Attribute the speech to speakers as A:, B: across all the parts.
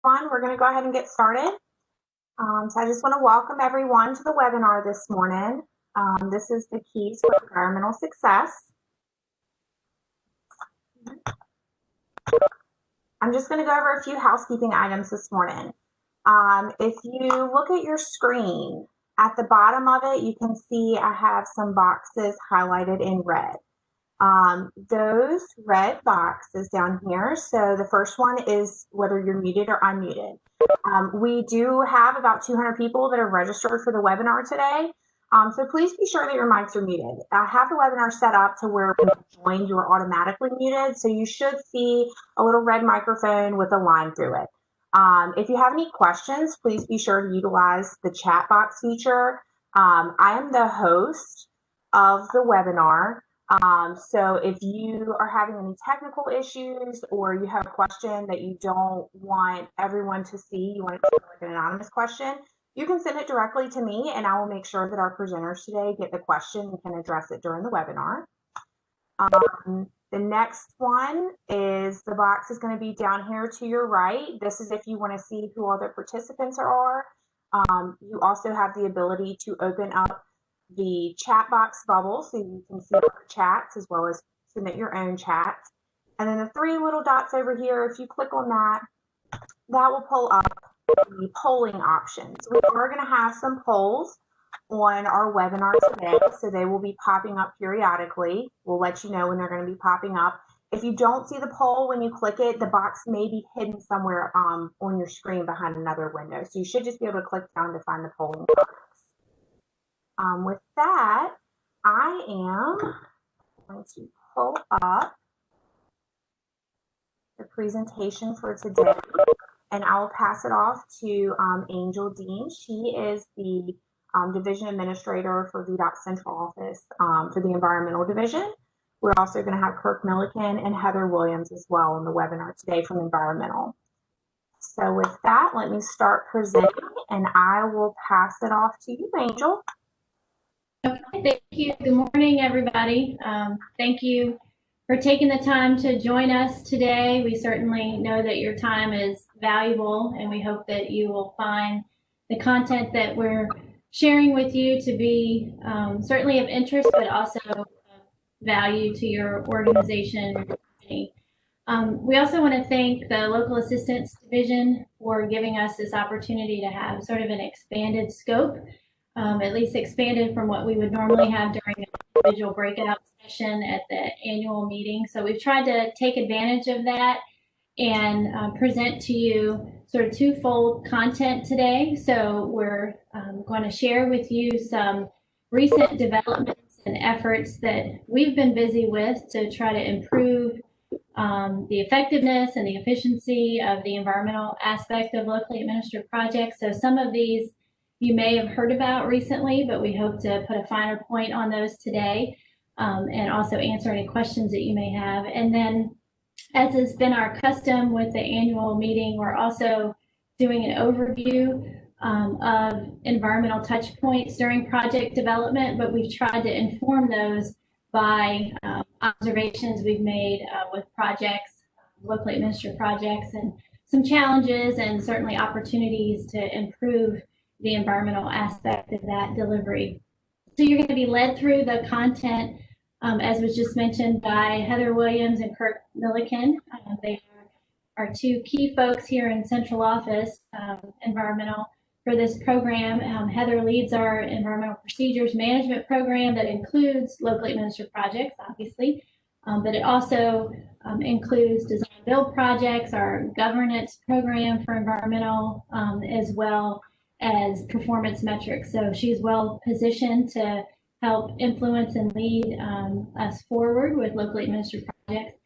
A: everyone. We're going to go ahead and get started. So I just want to welcome everyone to the webinar this morning. This is the keys for environmental success. I'm just going to go over a few housekeeping items this morning. If you look at your screen, at the bottom of it, you can see I have some boxes highlighted in red. Those red boxes down here, so the first one is whether you're muted or unmuted. We do have about 200 people that are registered for the webinar today, so please be sure that your mics are muted. I have the webinar set up to where when you join, you are automatically muted, so you should see a little red microphone with a line through it. If you have any questions, please be sure to utilize the chat box feature. I am the host of the webinar. So if you are having any technical issues or you have a question that you don't want everyone to see, you want it to be like an anonymous question, you can send it directly to me and I will make sure that our presenters today get the question and can address it during the webinar. The next one is the box is going to be down here to your right. This is if you want to see who all the participants are. You also have the ability to open up the chat box bubble so you can see our chats as well as submit your own chats. And then the three little dots over here, if you click on that, that will pull up the polling options. We are going to have some polls on our webinar today, so they will be popping up periodically. We'll let you know when they're going to be popping up. If you don't see the poll when you click it, the box may be hidden somewhere on your screen behind another window. So you should just be able to click down to find the polling box. With that, I am going to pull up the presentation for today, and I will pass it off to Angel Dean. She is the Division Administrator for VDOT Central Office for the Environmental Division. We're also going to have Kirk Milliken and Heather Williams as well in the webinar today from Environmental. So with that, let me start presenting, and I will pass it off to you, Angel.
B: Okay, thank you. Good morning, everybody. Thank you for taking the time to join us today. We certainly know that your time is valuable, and we hope that you will find the content that we're sharing with you to be certainly of interest, but also of value to your organization and company. We also want to thank the Local Assistance Division for giving us this opportunity to have sort of an expanded scope. At least expanded from what we would normally have during an individual breakout session at the annual meeting. So we've tried to take advantage of that and present to you sort of twofold content today. So we're going to share with you some recent developments and efforts that we've been busy with to try to improve the effectiveness and the efficiency of the environmental aspect of locally administered projects. So some of these you may have heard about recently, but we hope to put a finer point on those today and also answer any questions that you may have. And then, as has been our custom with the annual meeting, we're also doing an overview of environmental touch points during project development, but we've tried to inform those by observations we've made with projects, locally administered projects, and some challenges and certainly opportunities to improve the environmental aspect of that delivery. So you're going to be led through the content, as was just mentioned, by Heather Williams and Kirk Milliken. They are two key folks here in Central Office Environmental for this program. Heather leads our Environmental Procedures Management Program that includes locally administered projects, obviously, but it also includes design build projects, our governance program for environmental, as well as performance metrics. So she's well positioned to help influence and lead us forward with locally administered projects.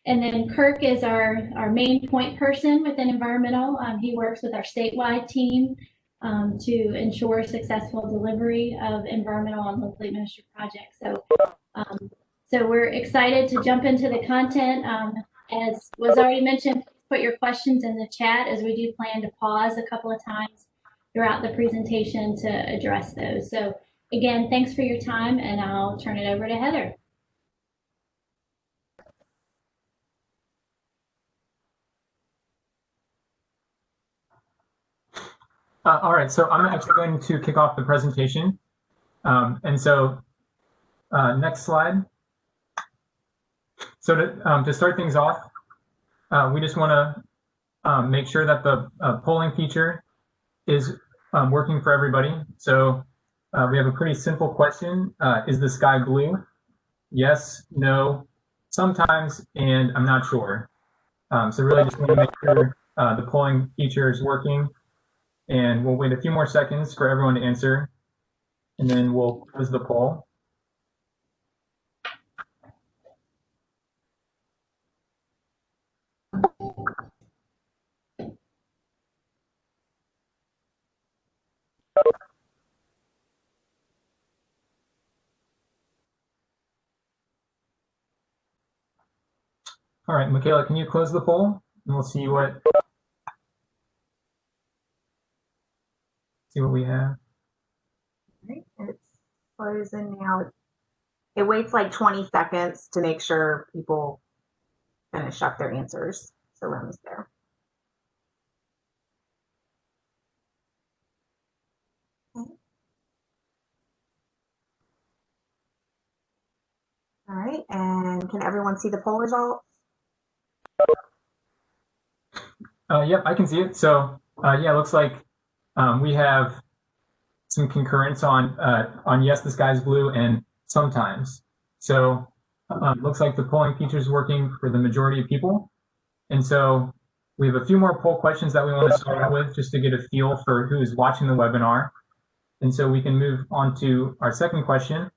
B: And then Kirk is our main point person within environmental. He works with our statewide team to ensure successful delivery of environmental and locally administered projects. So we're excited to jump into the content. As was already mentioned, put your questions in the chat, as we do plan to pause a couple of times throughout the presentation to address those. So again, thanks for your time, and I'll turn it over to Heather.
C: All right, so I'm actually going to kick off the presentation. Next slide. So to start things off, we just want to make sure that the polling feature is working for everybody. So we have a pretty simple question. Is the sky blue? Yes, no, sometimes, and I'm not sure. So really just want to make sure the polling feature is working. And we'll wait a few more seconds for everyone to answer, and then we'll close the poll. All right, Michaela, can you close the poll? And we'll see what we have.
A: Right, it's closing now. It waits like 20 seconds to make sure people finish up their answers. So we're almost there. Okay. All right, and can everyone see the poll results?
C: Yep, I can see it. So yeah, it looks like we have some concurrence on yes, the sky's blue, and sometimes. So looks like the polling feature is working for the majority of people. And so we have a few more poll questions that we want to start out with just to get a feel for who is watching the webinar. And so we can move on to our second question.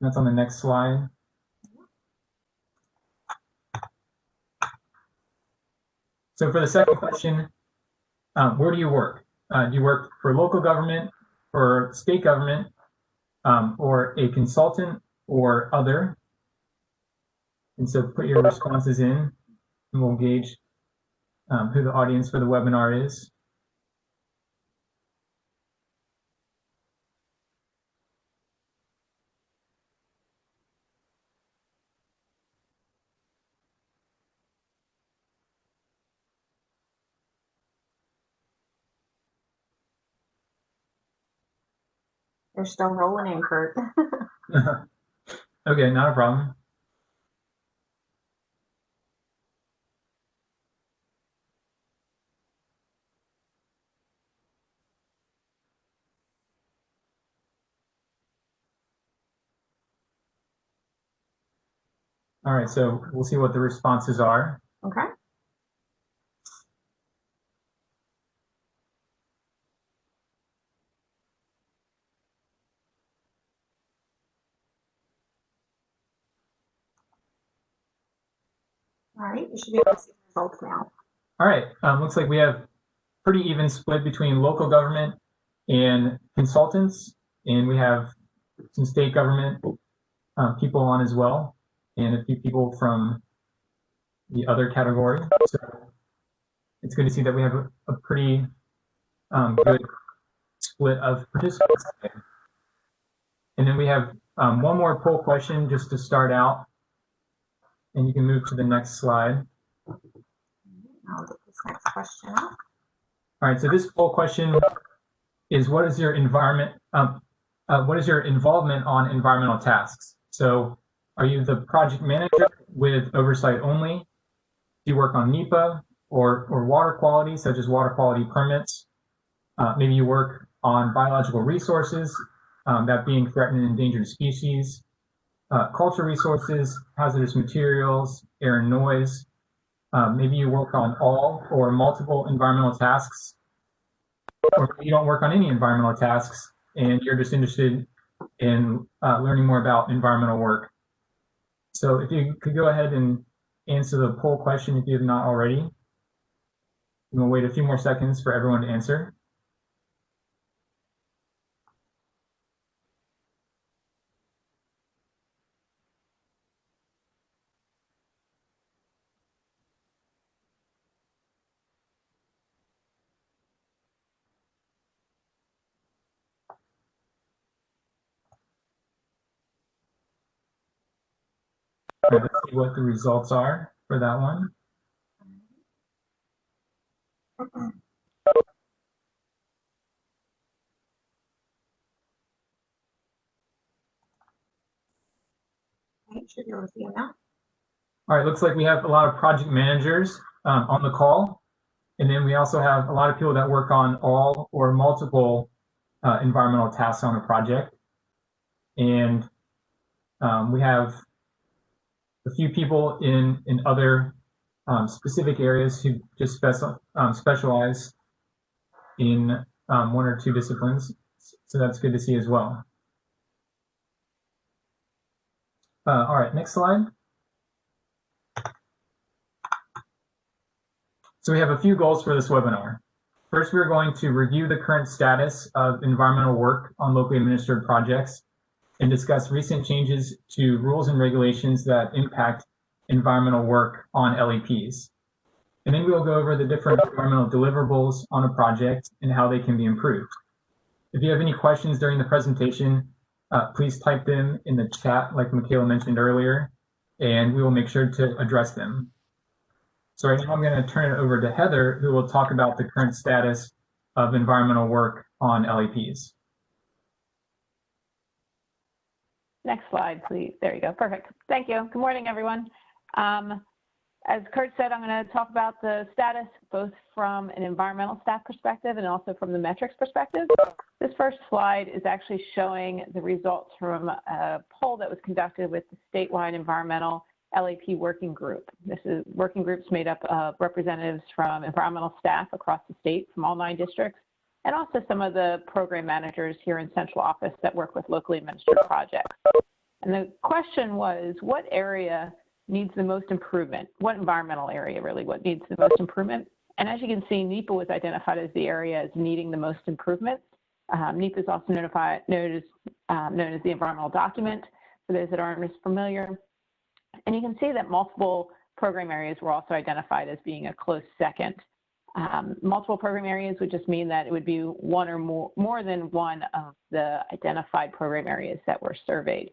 C: That's on the next slide. So for the second question, where do you work? Do you work for local government, for state government, or a consultant, or other? And so put your responses in, and we'll gauge who the audience for the webinar is.
A: They're still rolling in, Kurt.
C: Okay, not a problem. All right, so we'll see what the responses are.
A: Okay. All right, you should be able to see the results now.
C: All right, looks like we have pretty even split between local government and consultants, and we have some state government people on as well, and a few people from the other category. So it's good to see that we have a pretty good split of participants. And then we have one more poll question just to start out, and you can move to the next slide.
A: I'll get this next question up.
C: All right, so this poll question is: what is your involvement on environmental tasks? So are you the project manager with oversight only? Do you work on NEPA or water quality, such as water quality permits? Maybe you work on biological resources, that being threatened and endangered species, culture resources, hazardous materials, air and noise. Maybe you work on all or multiple environmental tasks, or you don't work on any environmental tasks and you're just interested in learning more about environmental work. So if you could go ahead and answer the poll question if you have not already. We'll wait a few more seconds for everyone to answer. Let's see what the results are for that one.
A: Should be able to see them now.
C: All right, looks like we have a lot of project managers on the call. And then we also have a lot of people that work on all or multiple environmental tasks on a project. And we have a few people in other specific areas who just specialize in one or two disciplines. So that's good to see as well. All right, next slide. So we have a few goals for this webinar. First, we're going to review the current status of environmental work on locally administered projects and discuss recent changes to rules and regulations that impact environmental work on LEPs. And then we'll go over the different environmental deliverables on a project and how they can be improved. If you have any questions during the presentation, please type them in the chat like Michaela mentioned earlier, and we will make sure to address them. So right now I'm going to turn it over to Heather, who will talk about the current status of environmental work on LEPs.
D: Next slide, please. There you go. Perfect. Thank you. Good morning, everyone. As Kurt said, I'm going to talk about the status both from an environmental staff perspective and also from the metrics perspective. This first slide is actually showing the results from a poll that was conducted with the statewide environmental LEP working group. This is working groups made up of representatives from environmental staff across the state from all 9 districts, and also some of the program managers here in central office that work with locally administered projects. And the question was, what area needs the most improvement? What environmental area really, what needs the most improvement? And as you can see, NEPA was identified as the area as needing the most improvement. NEPA is also known as the environmental document, for those that aren't as familiar. And you can see that multiple program areas were also identified as being a close second. Multiple program areas would just mean that it would be one or more than one of the identified program areas that were surveyed.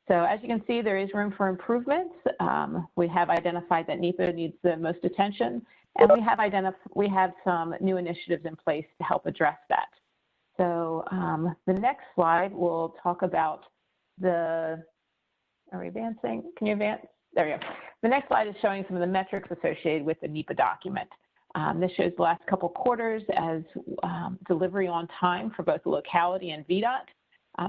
D: So as you can see, there is room for improvements. We have identified that NEPA needs the most attention, and we have some new initiatives in place to help address that. So the next slide will talk about the, are we advancing? Can you advance? There we go. The next slide is showing some of the metrics associated with the NEPA document. This shows the last couple quarters as delivery on time for both the locality and VDOT.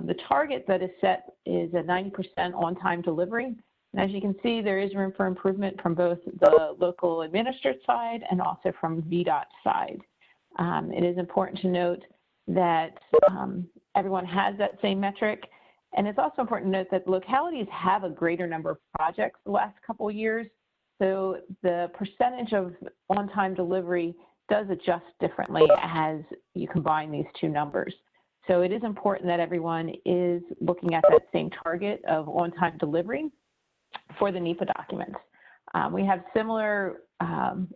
D: The target that is set is a 90% on-time delivery. And as you can see, there is room for improvement from both the local administered side and also from VDOT side. It is important to note that everyone has that same metric. And it's also important to note that localities have a greater number of projects the last couple of years. So the percentage of on-time delivery does adjust differently as you combine these two numbers. So it is important that everyone is looking at that same target of on-time delivery for the NEPA documents. We have similar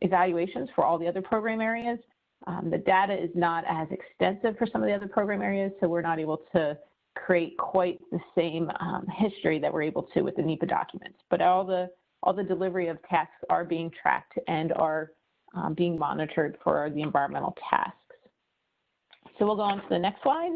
D: evaluations for all the other program areas. The data is not as extensive for some of the other program areas, so we're not able to create quite the same history that we're able to with the NEPA documents. But all the delivery of tasks are being tracked and are being monitored for the environmental tasks. So we'll go on to the next slide.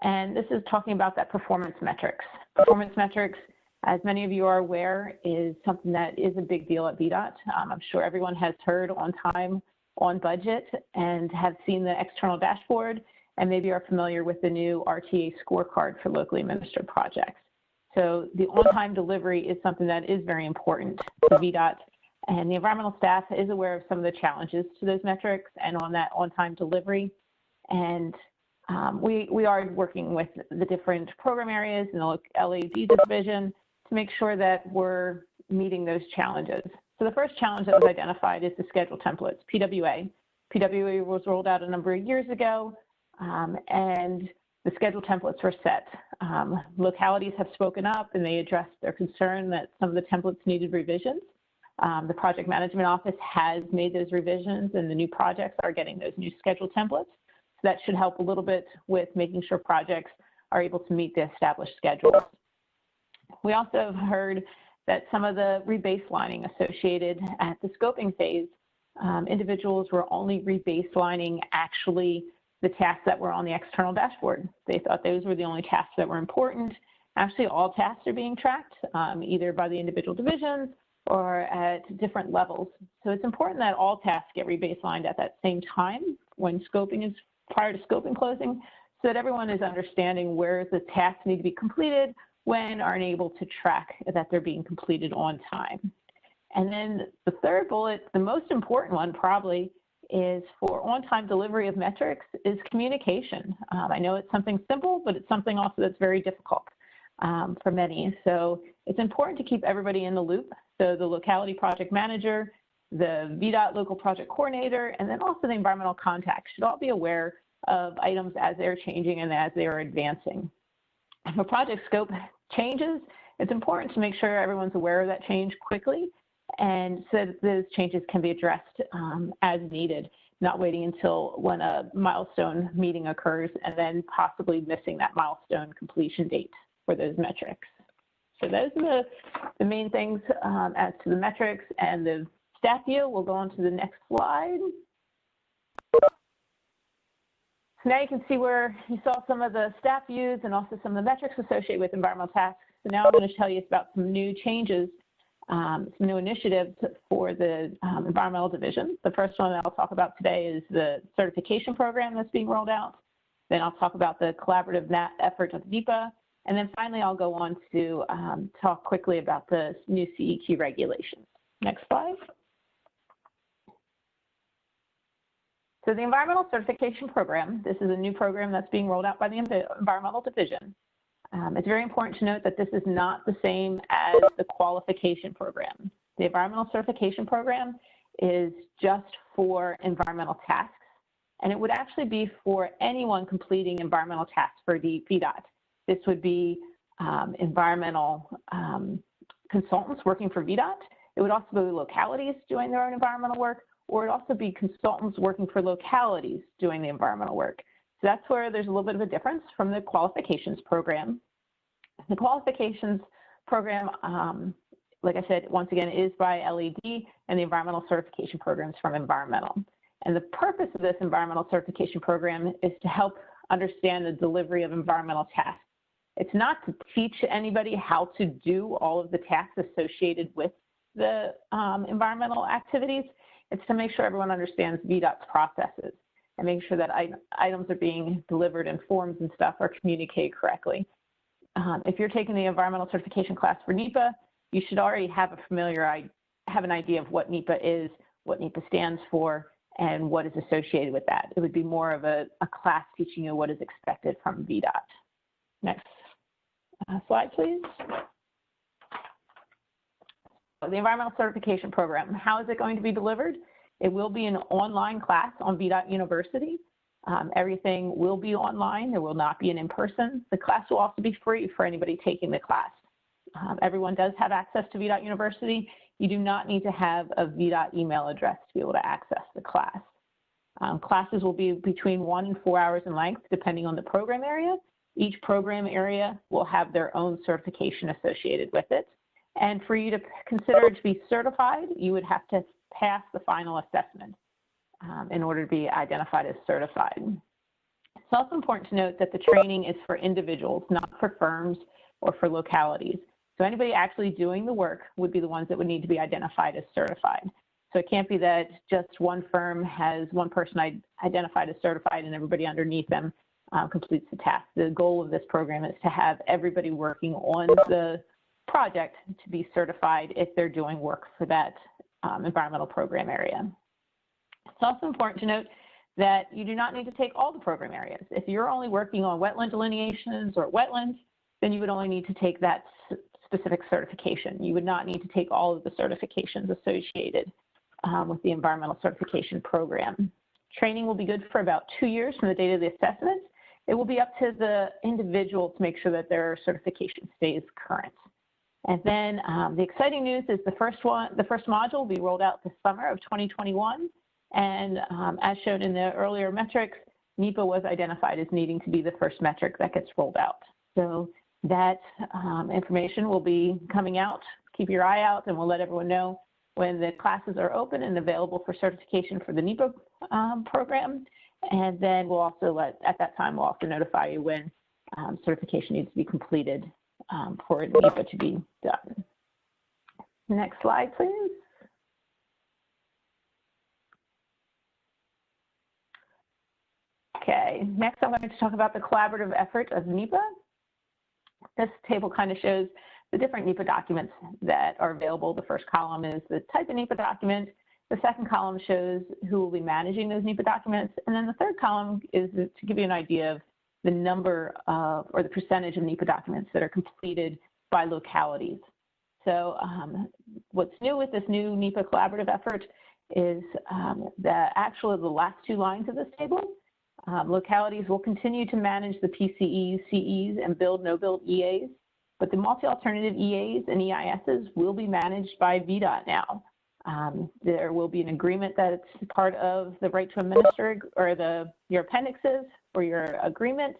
D: And this is talking about that performance metrics. Performance metrics, as many of you are aware, is something that is a big deal at VDOT. I'm sure everyone has heard on time, on budget, and have seen the external dashboard, and maybe are familiar with the new RTA scorecard for locally administered projects. So the on-time delivery is something that is very important to VDOT, and the environmental staff is aware of some of the challenges to those metrics and on that on-time delivery. And we are working with the different program areas and the LAD division to make sure that we're meeting those challenges. So the first challenge that was identified is the schedule templates, PWA. PWA was rolled out a number of years ago, and the schedule templates were set. Localities have spoken up and they addressed their concern that some of the templates needed revisions. The project management office has made those revisions, and the new projects are getting those new schedule templates. So that should help a little bit with making sure projects are able to meet the established schedules. We also have heard that some of the rebaselining associated at the scoping phase individuals were only rebaselining actually the tasks that were on the external dashboard. They thought those were the only tasks that were important. Actually, all tasks are being tracked, either by the individual divisions or at different levels. So it's important that all tasks get rebaselined at that same time when scoping is prior to scoping closing, so that everyone is understanding where the tasks need to be completed when are able to track that they're being completed on time. And then the third bullet, the most important one probably, is for on-time delivery of metrics is communication. I know it's something simple, but it's something also that's very difficult for many. So it's important to keep everybody in the loop. So the locality project manager, the VDOT local project coordinator, and then also the environmental contact should all be aware of items as they're changing and as they are advancing. If a project scope changes, it's important to make sure everyone's aware of that change quickly, and so that those changes can be addressed as needed, not waiting until when a milestone meeting occurs and then possibly missing that milestone completion date for those metrics. So those are the main things as to the metrics and the staff view. We'll go on to the next slide. So now you can see where you saw some of the staff views and also some of the metrics associated with environmental tasks. So now I'm going to tell you about some new changes, some new initiatives for the environmental division. The first one that I'll talk about today is the certification program that's being rolled out. Then I'll talk about the collaborative effort of NEPA. And then finally, I'll go on to talk quickly about the new CEQ regulations. Next slide. So the environmental certification program, this is a new program that's being rolled out by the environmental division. It's very important to note that this is not the same as the qualification program. The environmental certification program is just for environmental tasks, and it would actually be for anyone completing environmental tasks for the VDOT. This would be environmental consultants working for VDOT. It would also be localities doing their own environmental work, or it would also be consultants working for localities doing the environmental work. So that's where there's a little bit of a difference from the qualifications program. The qualifications program, like I said, once again, is by LED, and the environmental certification program is from environmental. And the purpose of this environmental certification program is to help understand the delivery of environmental tasks. It's not to teach anybody how to do all of the tasks associated with the environmental activities. It's to make sure everyone understands VDOT's processes and make sure that items are being delivered and forms and stuff are communicated correctly. If you're taking the environmental certification class for NEPA, you should already have an idea of what NEPA is, what NEPA stands for, and what is associated with that. It would be more of a class teaching you what is expected from VDOT. Next slide, please. The environmental certification program, how is it going to be delivered? It will be an online class on VDOT University. Everything will be online. There will not be an in-person. The class will also be free for anybody taking the class. Everyone does have access to VDOT University. You do not need to have a VDOT email address to be able to access the class. Classes will be between 1 and 4 hours in length, depending on the program area. Each program area will have their own certification associated with it. And for you to consider to be certified, you would have to pass the final assessment in order to be identified as certified. It's also important to note that the training is for individuals, not for firms or for localities. So anybody actually doing the work would be the ones that would need to be identified as certified. So it can't be that just one firm has one person identified as certified and everybody underneath them completes the task. The goal of this program is to have everybody working on the project to be certified if they're doing work for that environmental program area. It's also important to note that you do not need to take all the program areas. If you're only working on wetland delineations or wetlands, then you would only need to take that specific certification. You would not need to take all of the certifications associated with the environmental certification program. Training will be good for about 2 years from the date of the assessment. It will be up to the individual to make sure that their certification stays current. And then the exciting news is the first module will be rolled out this summer of 2021. And as shown in the earlier metrics, NEPA was identified as needing to be the first metric that gets rolled out. So that information will be coming out. Keep your eye out, and we'll let everyone know when the classes are open and available for certification for the NEPA program. And then we'll also at that time, we'll also notify you when certification needs to be completed for NEPA to be done. Next slide, please. Okay, next I'm going to talk about the collaborative effort of NEPA. This table kind of shows the different NEPA documents that are available. The first column is the type of NEPA document. The second column shows who will be managing those NEPA documents. And then the third column is to give you an idea of the number of, or the percentage of NEPA documents that are completed by localities. So what's new with this new NEPA collaborative effort is the last two lines of this table. Localities will continue to manage the PCEs, CEs, and build, no-build EAs, but the multi-alternative EAs and EISs will be managed by VDOT now. There will be an agreement that it's part of the right to administer, or your appendixes or your agreement,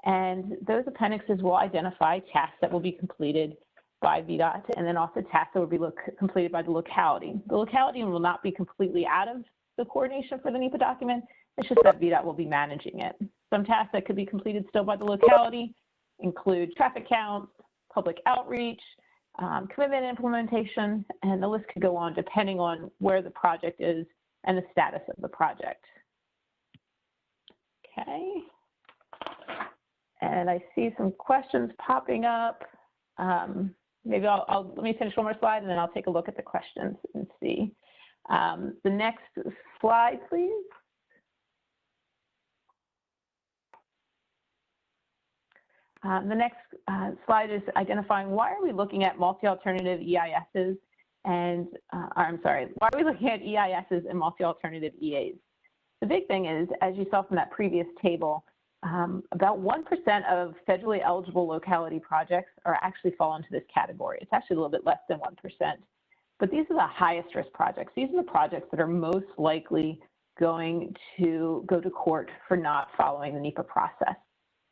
D: and those appendixes will identify tasks that will be completed by VDOT, and then also tasks that will be completed by the locality. The locality will not be completely out of the coordination for the NEPA document. It's just that VDOT will be managing it. Some tasks that could be completed still by the locality include traffic counts, public outreach, commitment implementation, and the list could go on depending on where the project is and the status of the project. Okay. And I see some questions popping up. Maybe let me finish one more slide and then I'll take a look at the questions and see. The next slide, please. The next slide is identifying why are we looking at multi-alternative EISs and, I'm sorry, why are we looking at EISs and multi-alternative EAs? The big thing is, as you saw from that previous table, about 1% of federally eligible locality projects are actually fall into this category. It's actually a little bit less than 1%. But these are the highest risk projects. These are the projects that are most likely going to go to court for not following the NEPA process.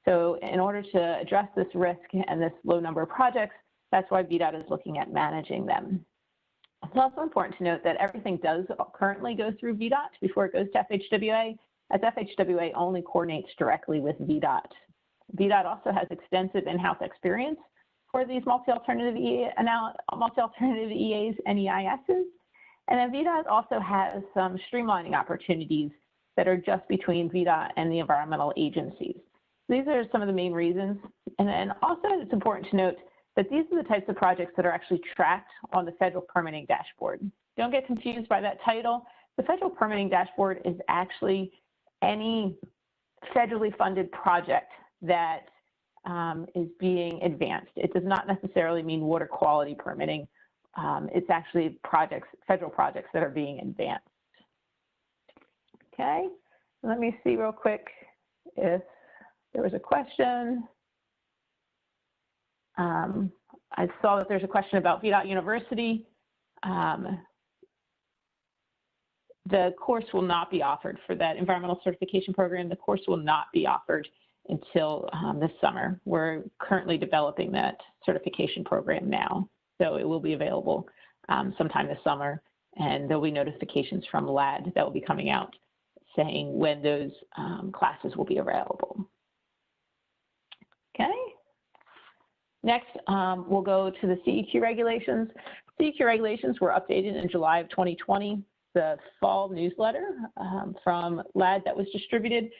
D: So in order to address this risk and this low number of projects, that's why VDOT is looking at managing them. It's also important to note that everything does currently go through VDOT before it goes to FHWA, as FHWA only coordinates directly with VDOT. VDOT also has extensive in-house experience for these multi-alternative EAs and EISs. And then VDOT also has some streamlining opportunities that are just between VDOT and the environmental agencies. These are some of the main reasons. And then also it's important to note that these are the types of projects that are actually tracked on the federal permitting dashboard. Don't get confused by that title. The federal permitting dashboard is actually any federally funded project that is being advanced. It does not necessarily mean water quality permitting. It's actually federal projects that are being advanced. Okay, let me see real quick if there was a question. I saw that there's a question about VDOT University. The course will not be offered for that environmental certification program. The course will not be offered until this summer. We're currently developing that certification program now. So it will be available sometime this summer, and there'll be notifications from LAD that will be coming out saying when those classes will be available. Okay. Next, we'll go to the CEQ regulations. CEQ regulations were updated in July of 2020. The fall newsletter from LAD that was distributed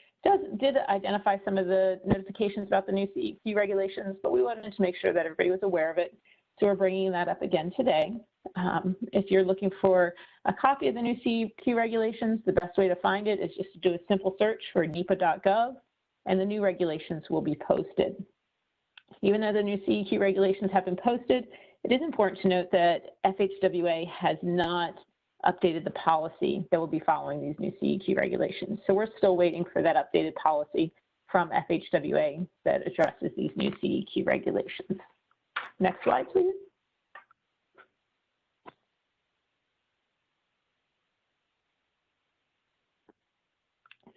D: did identify some of the notifications about the new CEQ regulations, but we wanted to make sure that everybody was aware of it. So we're bringing that up again today. If you're looking for a copy of the new CEQ regulations, the best way to find it is just to do a simple search for nepa.gov, and the new regulations will be posted. Even though the new CEQ regulations have been posted, it is important to note that FHWA has not updated the policy that will be following these new CEQ regulations. So we're still waiting for that updated policy from FHWA that addresses these new CEQ regulations. Next slide, please.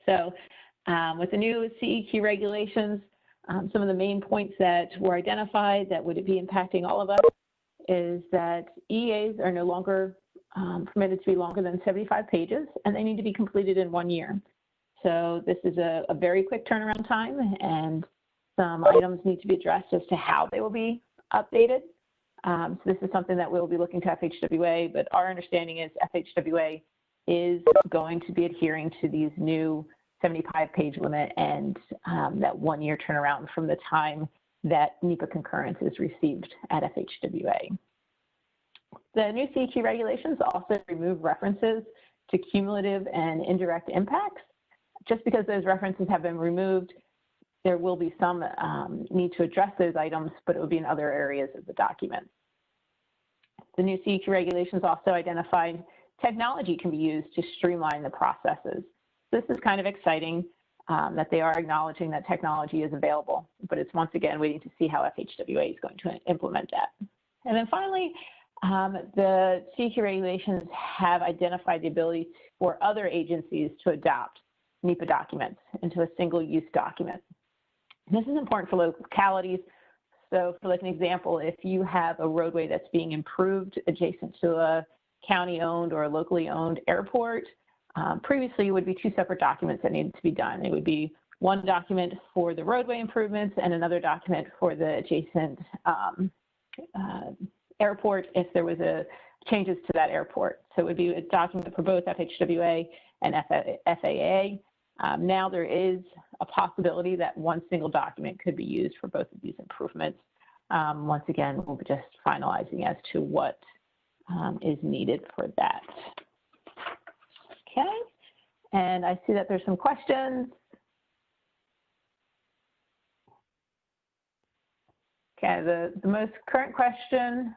D: So with the new CEQ regulations, some of the main points that were identified that would be impacting all of us is that EAs are no longer permitted to be longer than 75 pages, and they need to be completed in 1 year. So this is a very quick turnaround time, and some items need to be addressed as to how they will be updated. So this is something that we'll be looking to FHWA, but our understanding is FHWA is going to be adhering to these new 75-page limit and that 1 year turnaround from the time that NEPA concurrence is received at FHWA. The new CEQ regulations also remove references to cumulative and indirect impacts. Just because those references have been removed, there will be some need to address those items, but it will be in other areas of the document. The new CEQ regulations also identified technology can be used to streamline the processes. This is kind of exciting that they are acknowledging that technology is available, but it's once again waiting to see how FHWA is going to implement that. And then finally, the CEQ regulations have identified the ability for other agencies to adopt NEPA documents into a single-use document. This is important for localities. So for like an example, if you have a roadway that's being improved adjacent to a county-owned or a locally owned airport, previously it would be two separate documents that needed to be done. It would be one document for the roadway improvements and another document for the adjacent airport if there was changes to that airport. So it would be a document for both FHWA and FAA. Now there is a possibility that one single document could be used for both of these improvements. Once again, we'll be just finalizing as to what is needed for that. Okay, and I see that there's some questions. Okay, the most current question,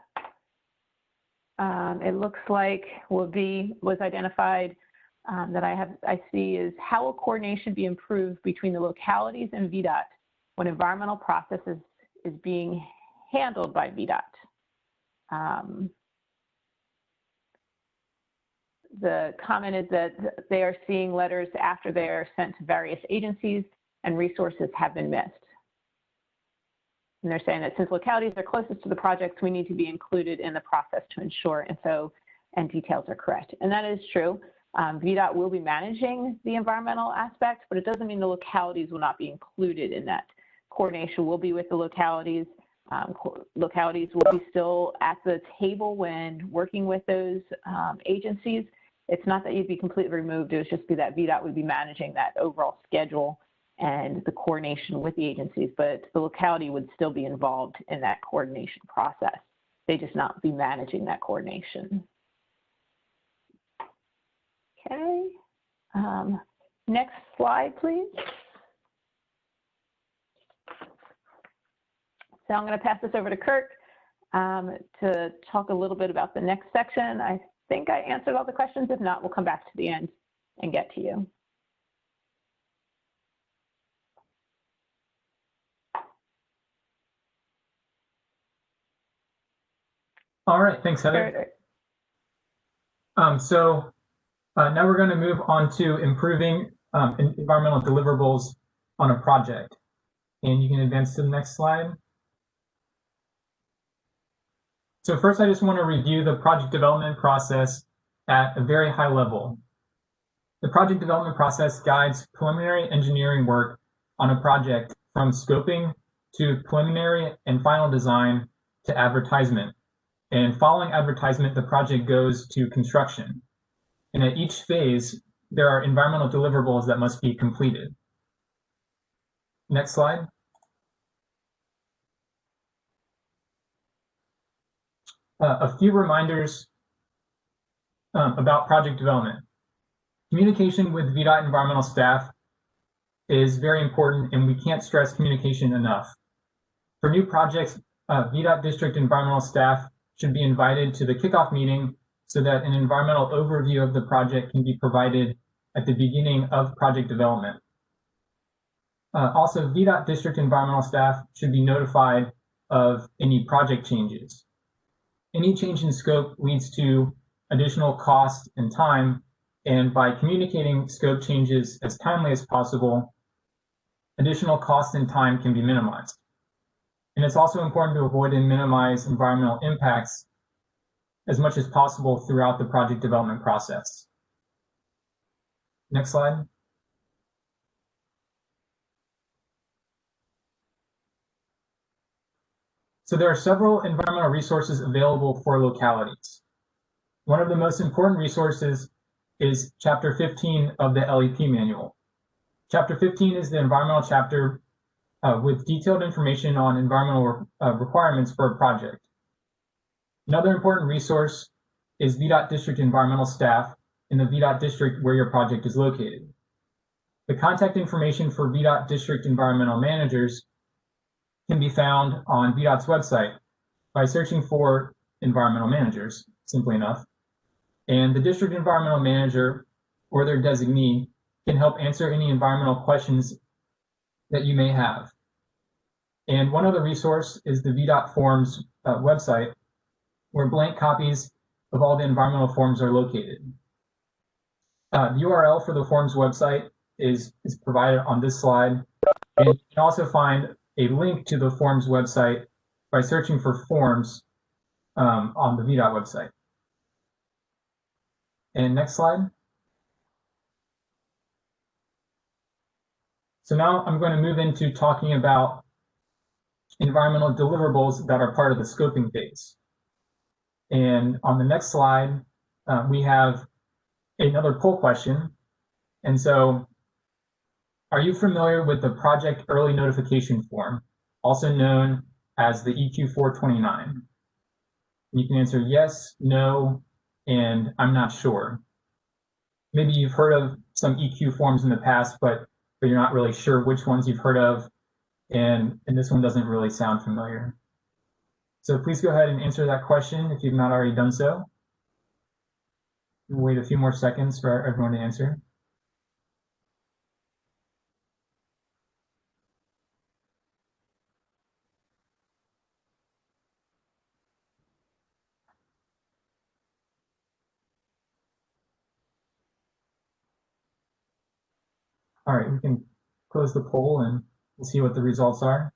D: it looks like was identified that I see is how will coordination be improved between the localities and VDOT when environmental processes is being handled by VDOT? The comment is that they are seeing letters after they are sent to various agencies and resources have been missed. And they're saying that since localities are closest to the projects, we need to be included in the process to ensure info and details are correct. And that is true. VDOT will be managing the environmental aspect, but it doesn't mean the localities will not be included in that. Coordination will be with the localities. Localities will be still at the table when working with those agencies. It's not that you'd be completely removed. It would just be that VDOT would be managing that overall schedule and the coordination with the agencies, but the locality would still be involved in that coordination process. They just not be managing that coordination. Okay, next slide, please. So I'm going to pass this over to Kirk to talk a little bit about the next section. I think I answered all the questions. If not, we'll come back to the end and get to you.
C: All right, thanks, Heather. Now we're going to move on to improving environmental deliverables on a project. And you can advance to the next slide. So first, I just want to review the project development process at a very high level. The project development process guides preliminary engineering work on a project from scoping to preliminary and final design to advertisement. And following advertisement, the project goes to construction. And at each phase, there are environmental deliverables that must be completed. Next slide. A few reminders about project development. Communication with VDOT environmental staff is very important, and we can't stress communication enough. For new projects, VDOT district environmental staff should be invited to the kickoff meeting so that an environmental overview of the project can be provided at the beginning of project development. Also, VDOT district environmental staff should be notified of any project changes. Any change in scope leads to additional cost and time, and by communicating scope changes as timely as possible, additional cost and time can be minimized. And it's also important to avoid and minimize environmental impacts as much as possible throughout the project development process. Next slide. So there are several environmental resources available for localities. One of the most important resources is Chapter 15 of the LEP manual. Chapter 15 is the environmental chapter with detailed information on environmental requirements for a project. Another important resource is VDOT district environmental staff in the VDOT district where your project is located. The contact information for VDOT district environmental managers can be found on VDOT's website by searching for environmental managers, simply enough. And the district environmental manager or their designee can help answer any environmental questions that you may have. And one other resource is the VDOT forms website, where blank copies of all the environmental forms are located. The URL for the forms website is provided on this slide. And you can also find a link to the forms website by searching for forms on the VDOT website. And next slide. So now I'm going to move into talking about environmental deliverables that are part of the scoping phase. And on the next slide, we have another poll question. And so, are you familiar with the project early notification form, also known as the EQ 429? You can answer yes, no, and I'm not sure. Maybe you've heard of some EQ forms in the past, but you're not really sure which ones you've heard of, and this one doesn't really sound familiar. So please go ahead and answer that question if you've not already done so. We'll wait a few more seconds for everyone to answer. All right, we can close the poll and we'll see what the results are.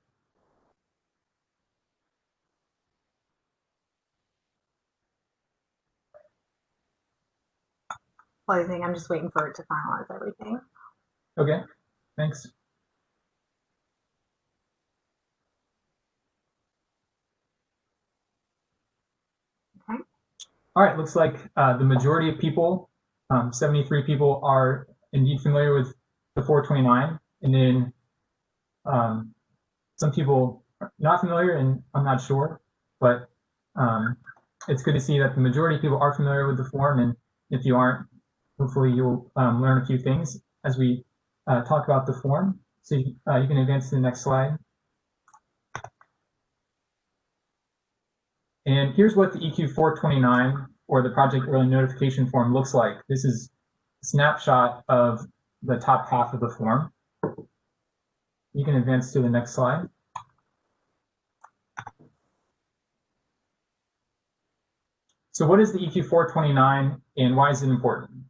A: Closing. I'm just waiting for it to finalize everything.
C: Okay, thanks.
A: Okay.
C: All right, looks like the majority of people, 73 people, are indeed familiar with the 429, and then some people are not familiar, and I'm not sure, but it's good to see that the majority of people are familiar with the form, and if you aren't, hopefully you'll learn a few things as we talk about the form. So you can advance to the next slide. And here's what the EQ 429 or the project early notification form looks like. This is a snapshot of the top half of the form. You can advance to the next slide. So what is the EQ 429 and why is it important?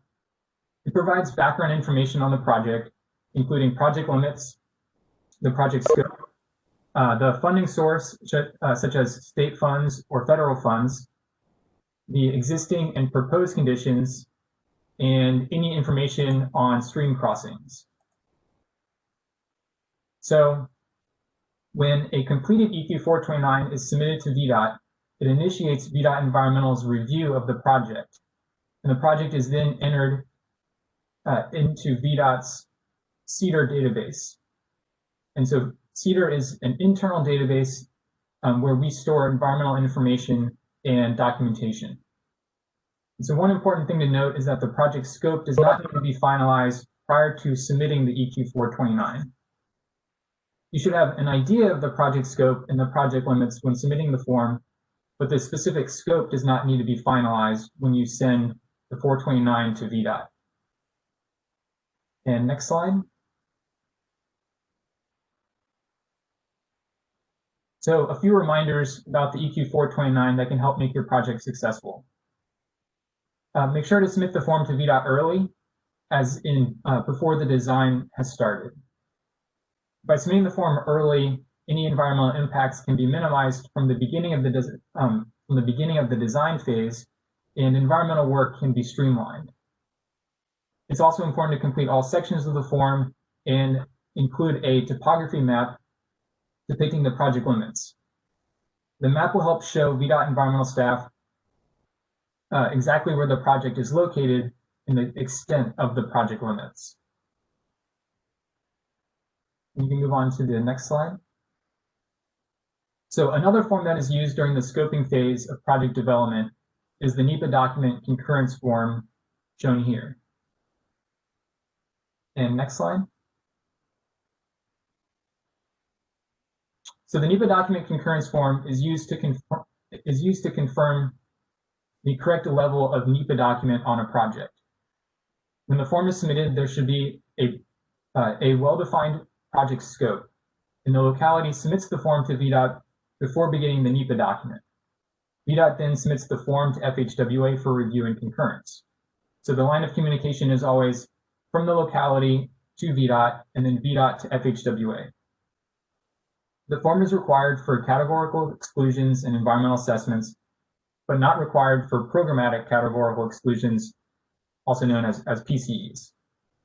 C: It provides background information on the project, including project limits, the project scope, the funding source, such as state funds or federal funds, the existing and proposed conditions, and any information on stream crossings. So when a completed EQ 429 is submitted to VDOT, it initiates VDOT Environmental's review of the project, and the project is then entered into VDOT's CEDAR database. And so CEDAR is an internal database where we store environmental information and documentation. And so one important thing to note is that the project scope does not need to be finalized prior to submitting the EQ 429. You should have an idea of the project scope and the project limits when submitting the form, but the specific scope does not need to be finalized when you send the 429 to VDOT. And next slide. So a few reminders about the EQ 429 that can help make your project successful. Make sure to submit the form to VDOT early, as in before the design has started. By submitting the form early, any environmental impacts can be minimized from the beginning of the design phase and environmental work can be streamlined. It's also important to complete all sections of the form and include a topography map depicting the project limits. The map will help show VDOT environmental staff exactly where the project is located and the extent of the project limits. You can move on to the next slide. So another form that is used during the scoping phase of project development is the NEPA document concurrence form shown here. And next slide. So the NEPA document concurrence form is used to confirm the correct level of NEPA document on a project. When the form is submitted, there should be a well-defined project scope, and the locality submits the form to VDOT before beginning the NEPA document. VDOT then submits the form to FHWA for review and concurrence. So the line of communication is always from the locality to VDOT and then VDOT to FHWA. The form is required for categorical exclusions and environmental assessments, but not required for programmatic categorical exclusions, also known as PCEs.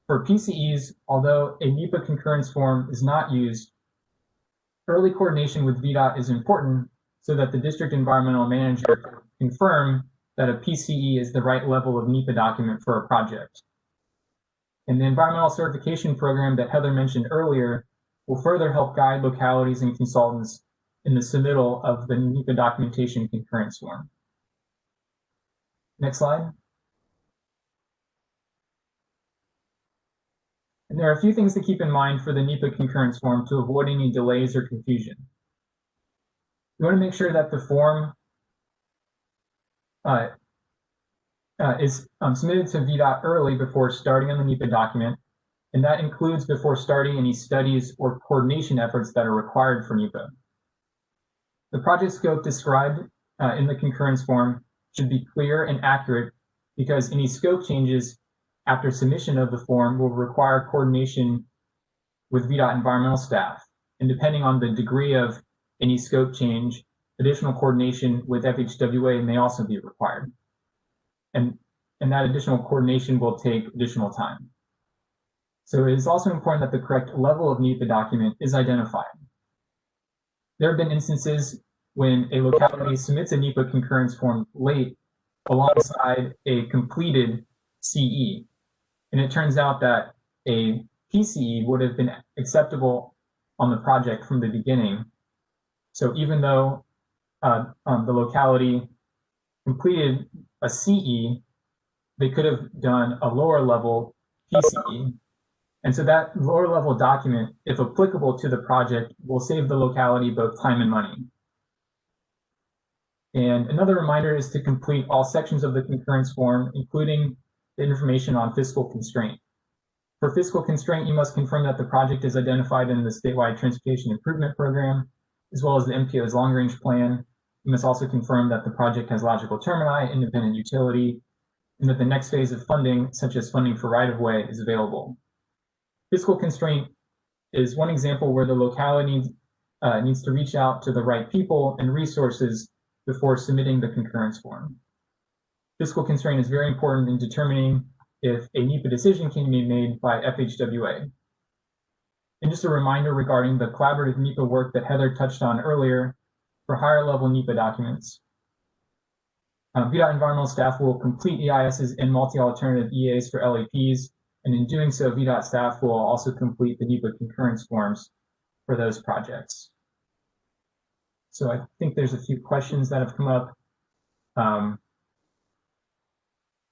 C: For PCEs, although a NEPA concurrence form is not used, early coordination with VDOT is important so that the district environmental manager can confirm that a PCE is the right level of NEPA document for a project. And the environmental certification program that Heather mentioned earlier will further help guide localities and consultants in the submittal of the NEPA documentation concurrence form. Next slide. And there are a few things to keep in mind for the NEPA concurrence form to avoid any delays or confusion. You want to make sure that the form is submitted to VDOT early before starting on the NEPA document, and that includes before starting any studies or coordination efforts that are required for NEPA. The project scope described in the concurrence form should be clear and accurate because any scope changes after submission of the form will require coordination with VDOT environmental staff. And depending on the degree of any scope change, additional coordination with FHWA may also be required. And that additional coordination will take additional time. So it is also important that the correct level of NEPA document is identified. There have been instances when a locality submits a NEPA concurrence form late alongside a completed CE. And it turns out that a PCE would have been acceptable on the project from the beginning. So even though the locality completed a CE, they could have done a lower level PCE. And so that lower level document, if applicable to the project, will save the locality both time and money. And another reminder is to complete all sections of the concurrence form, including the information on fiscal constraint. For fiscal constraint, you must confirm that the project is identified in the statewide transportation improvement program, as well as the MPO's long-range plan. You must also confirm that the project has logical termini, independent utility, and that the next phase of funding, such as funding for right-of-way, is available. Fiscal constraint is one example where the locality needs to reach out to the right people and resources before submitting the concurrence form. Fiscal constraint is very important in determining if a NEPA decision can be made by FHWA. And just a reminder regarding the collaborative NEPA work that Heather touched on earlier for higher level NEPA documents. VDOT environmental staff will complete EISs and multi-alternative EAs for LAPs, and in doing so, VDOT staff will also complete the NEPA concurrence forms for those projects. So I think there's a few questions that have come up.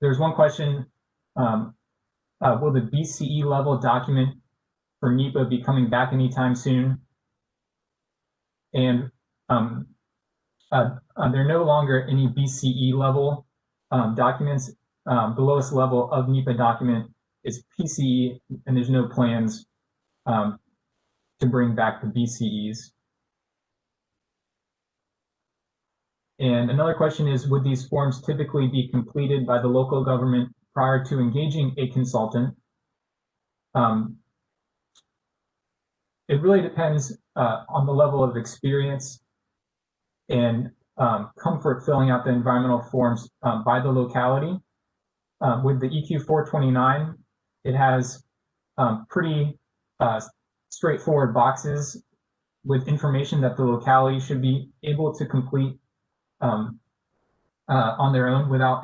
C: There's one question, will the BCE level document for NEPA be coming back anytime soon? And there are no longer any BCE level documents. The lowest level of NEPA document is PCE, and there's no plans to bring back the BCEs. And another question is, would these forms typically be completed by the local government prior to engaging a consultant? It really depends on the level of experience and comfort filling out the environmental forms by the locality. With the EQ 429, it has pretty straightforward boxes with information that the locality should be able to complete on their own without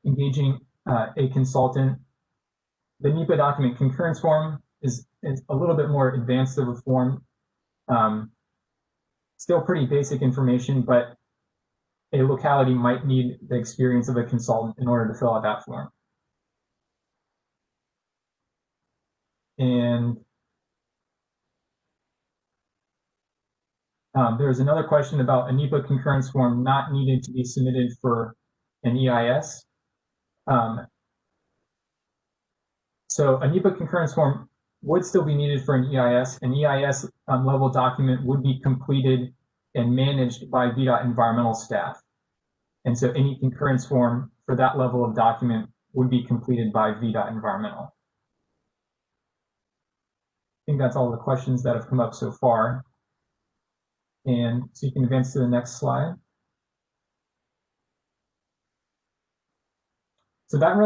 C: engaging a consultant. The NEPA document concurrence form is a little bit more advanced of a form. Still pretty basic information, but a locality might need the experience of a consultant in order to fill out that form. And there's another question about a NEPA concurrence form not needed to be submitted for an EIS. So a NEPA concurrence form would still be needed for an EIS. An EIS level document would be completed and managed by VDOT environmental staff. And so any concurrence form for that level of document would be completed by VDOT environmental. I think that's all the questions that have come up so far. And so you can advance to the next slide. So that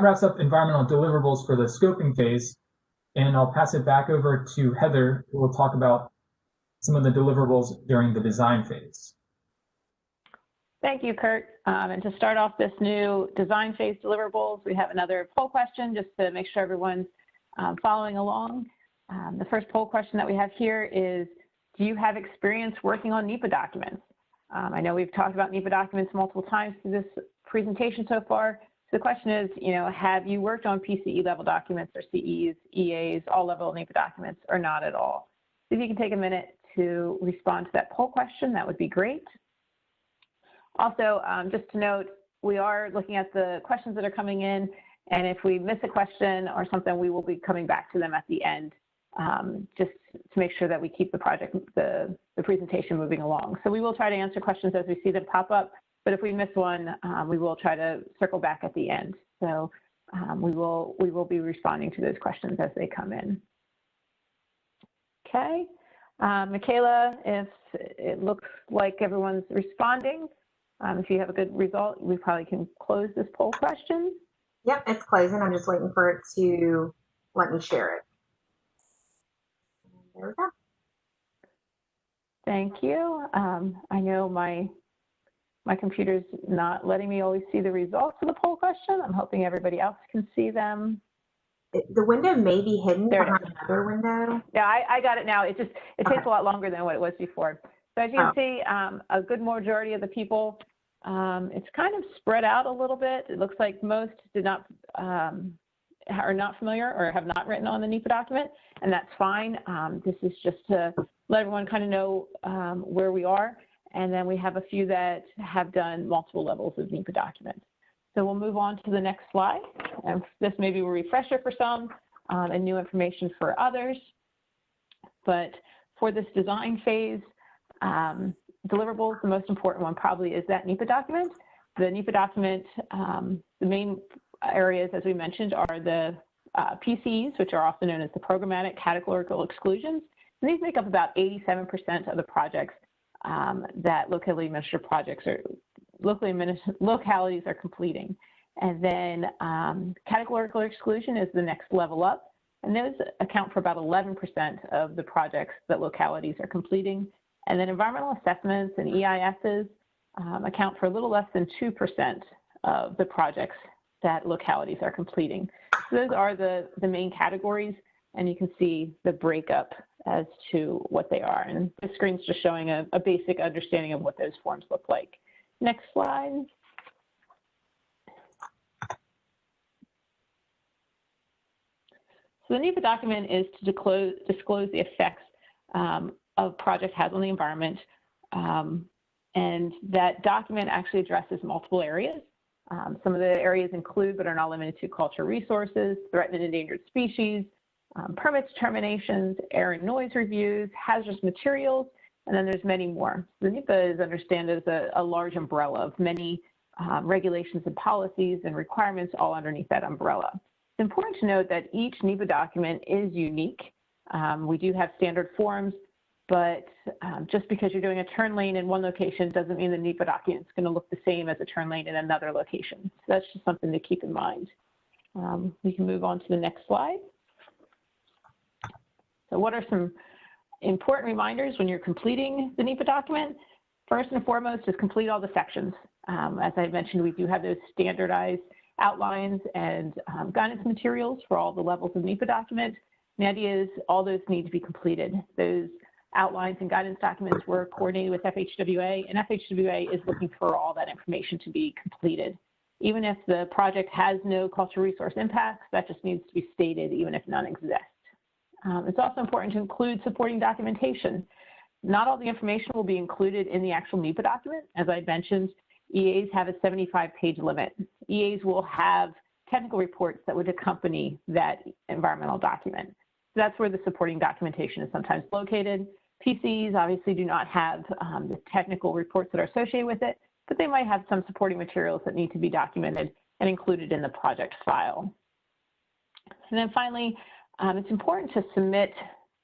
C: wraps up environmental deliverables for the scoping phase. And I'll pass it back over to Heather, who will talk about some of the deliverables during the design phase.
D: Thank you, Kurt. And to start off this new design phase deliverables, we have another poll question just to make sure everyone's following along. The first poll question that we have here is, do you have experience working on NEPA documents? I know we've talked about NEPA documents multiple times through this presentation so far. So the question is, have you worked on PCE level documents or CEs, EAs, all level NEPA documents, or not at all? So if you can take a minute to respond to that poll question, that would be great. Also, just to note, we are looking at the questions that are coming in, and if we miss a question or something, we will be coming back to them at the end, just to make sure that we keep the presentation moving along. So we will try to answer questions as we see them pop up, but if we miss one, we will try to circle back at the end. So we will be responding to those questions as they come in. Okay, Michaela, if it looks like everyone's responding, if you have a good result, we probably can close this poll question.
A: Yep, it's closing. I'm just waiting for it to let me share it. There we go.
D: Thank you. I know my computer's not letting me always see the results of the poll question. I'm hoping everybody else can see them.
A: The window may be hidden behind another window.
D: Yeah, I got it now. It takes a lot longer than what it was before. So as you can see, a good majority of the people, it's kind of spread out a little bit. It looks like most are not familiar or have not written on the NEPA document, and that's fine. This is just to let everyone kind of know where we are. And then we have a few that have done multiple levels of NEPA documents. So we'll move on to the next slide. And this may be a refresher for some and new information for others. But for this design phase, deliverables, the most important one probably is that NEPA document. The NEPA document, the main areas, as we mentioned, are the PCs, which are often known as the programmatic categorical exclusions. And these make up about 87% of the projects that locally administered projects or localities are completing. And then categorical exclusion is the next level up. And those account for about 11% of the projects that localities are completing. And then environmental assessments and EISs account for a little less than 2% of the projects that localities are completing. So those are the main categories, and you can see the breakup as to what they are. And the screen's just showing a basic understanding of what those forms look like. Next slide. So the NEPA document is to disclose the effects a project has on the environment. And that document actually addresses multiple areas. Some of the areas include, but are not limited to, cultural resources, threatened and endangered species, permits terminations, air and noise reviews, hazardous materials, and then there's many more. The NEPA is understood as a large umbrella of many regulations and policies and requirements all underneath that umbrella. It's important to note that each NEPA document is unique. We do have standard forms but just because you're doing a turn lane in one location doesn't mean the NEPA document is going to look the same as a turn lane in another location. So that's just something to keep in mind. We can move on to the next slide. So what are some important reminders when you're completing the NEPA document? First and foremost is complete all the sections. As I mentioned, we do have those standardized outlines and guidance materials for all the levels of NEPA document. The idea is all those need to be completed. Those outlines and guidance documents were coordinated with FHWA, and FHWA is looking for all that information to be completed. Even if the project has no cultural resource impacts, that just needs to be stated, even if none exist. It's also important to include supporting documentation. Not all the information will be included in the actual NEPA document. As I mentioned, EAs have a 75-page limit. EAs will have technical reports that would accompany that environmental document. So that's where the supporting documentation is sometimes located. PCs obviously do not have the technical reports that are associated with it, but they might have some supporting materials that need to be documented and included in the project file. And then finally, it's important to submit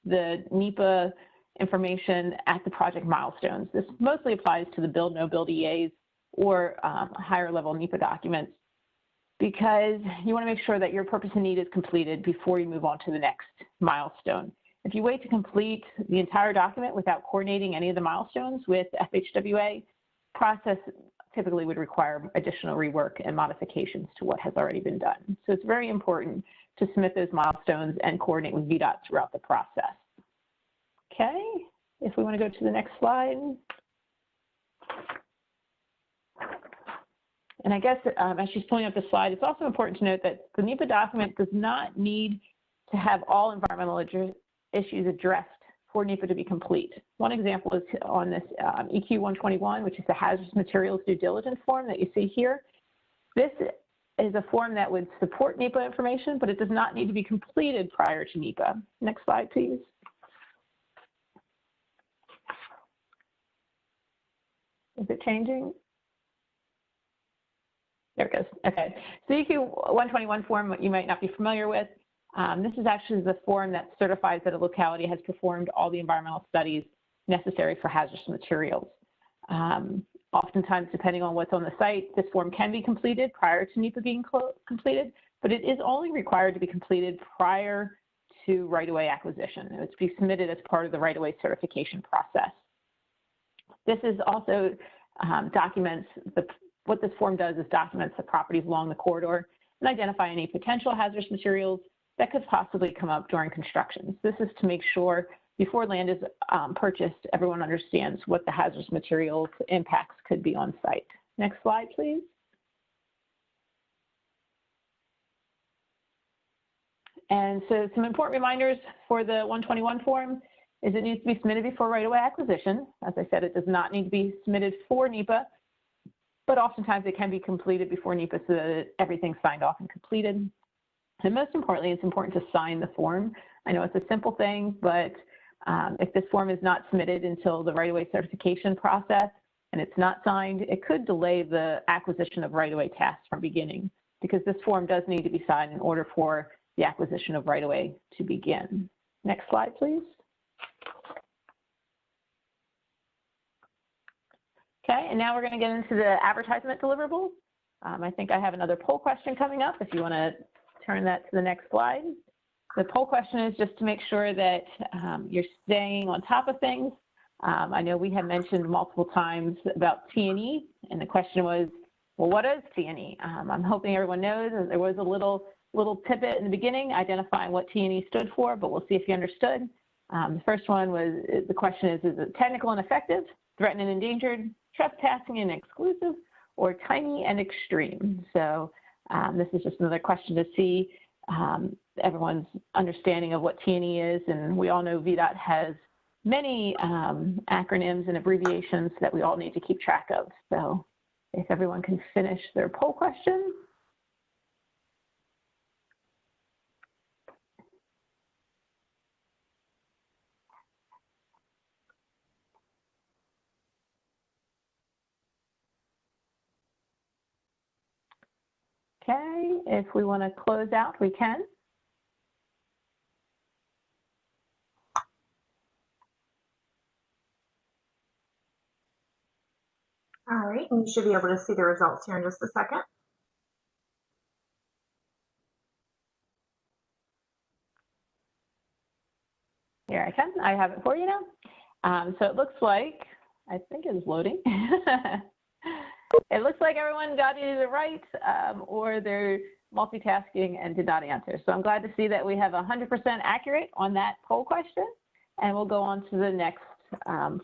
D: the NEPA information at the project milestones. This mostly applies to the build, no build EAs or higher level NEPA documents, because you want to make sure that your purpose and need is completed before you move on to the next milestone. If you wait to complete the entire document without coordinating any of the milestones with FHWA, process typically would require additional rework and modifications to what has already been done. So it's very important to submit those milestones and coordinate with VDOT throughout the process. Okay, if we want to go to the next slide. And I guess as she's pulling up the slide, it's also important to note that the NEPA document does not need to have all environmental issues addressed for NEPA to be complete. One example is on this EQ 121, which is the hazardous materials due diligence form that you see here. This is a form that would support NEPA information, but it does not need to be completed prior to NEPA. Next slide, please. Is it changing? There it goes. Okay. So EQ 121 form, you might not be familiar with. This is actually the form that certifies that a locality has performed all the environmental studies necessary for hazardous materials. Oftentimes, depending on what's on the site, this form can be completed prior to NEPA being completed, but it is only required to be completed prior to right-of-way acquisition. It's to be submitted as part of the right-of-way certification process. This is also documents, what this form does is documents the properties along the corridor and identify any potential hazardous materials that could possibly come up during construction. This is to make sure before land is purchased, everyone understands what the hazardous materials impacts could be on site. Next slide, please. And so some important reminders for the 121 form is it needs to be submitted before right-of-way acquisition. As I said, it does not need to be submitted for NEPA, but oftentimes it can be completed before NEPA so that everything's signed off and completed. And most importantly, it's important to sign the form. I know it's a simple thing, but if this form is not submitted until the right-of-way certification process and it's not signed, it could delay the acquisition of right-of-way tasks from beginning, because this form does need to be signed in order for the acquisition of right-of-way to begin. Next slide, please. Okay, and now we're going to get into the advertisement deliverables. I think I have another poll question coming up if you want to turn that to the next slide. The poll question is just to make sure that you're staying on top of things. I know we had mentioned multiple times about T&E, and the question was, well, what is T&E? I'm hoping everyone knows. There was a little tidbit in the beginning identifying what T&E stood for, but we'll see if you understood. The first one was, the question is it technical and effective, threatened and endangered, trespassing and exclusive, or tiny and extreme? So this is just another question to see everyone's understanding of what T&E is. And we all know VDOT has many acronyms and abbreviations that we all need to keep track of. So if everyone can finish their poll question. Okay, if we want to close out, we can.
A: right, and you should be able to see the results here in just a second.
D: Here I can. I have it for you now. So it looks like, I think it is loading. It looks like everyone got it either right or they're multitasking and did not answer. So I'm glad to see that we have 100% accurate on that poll question. And we'll go on to the next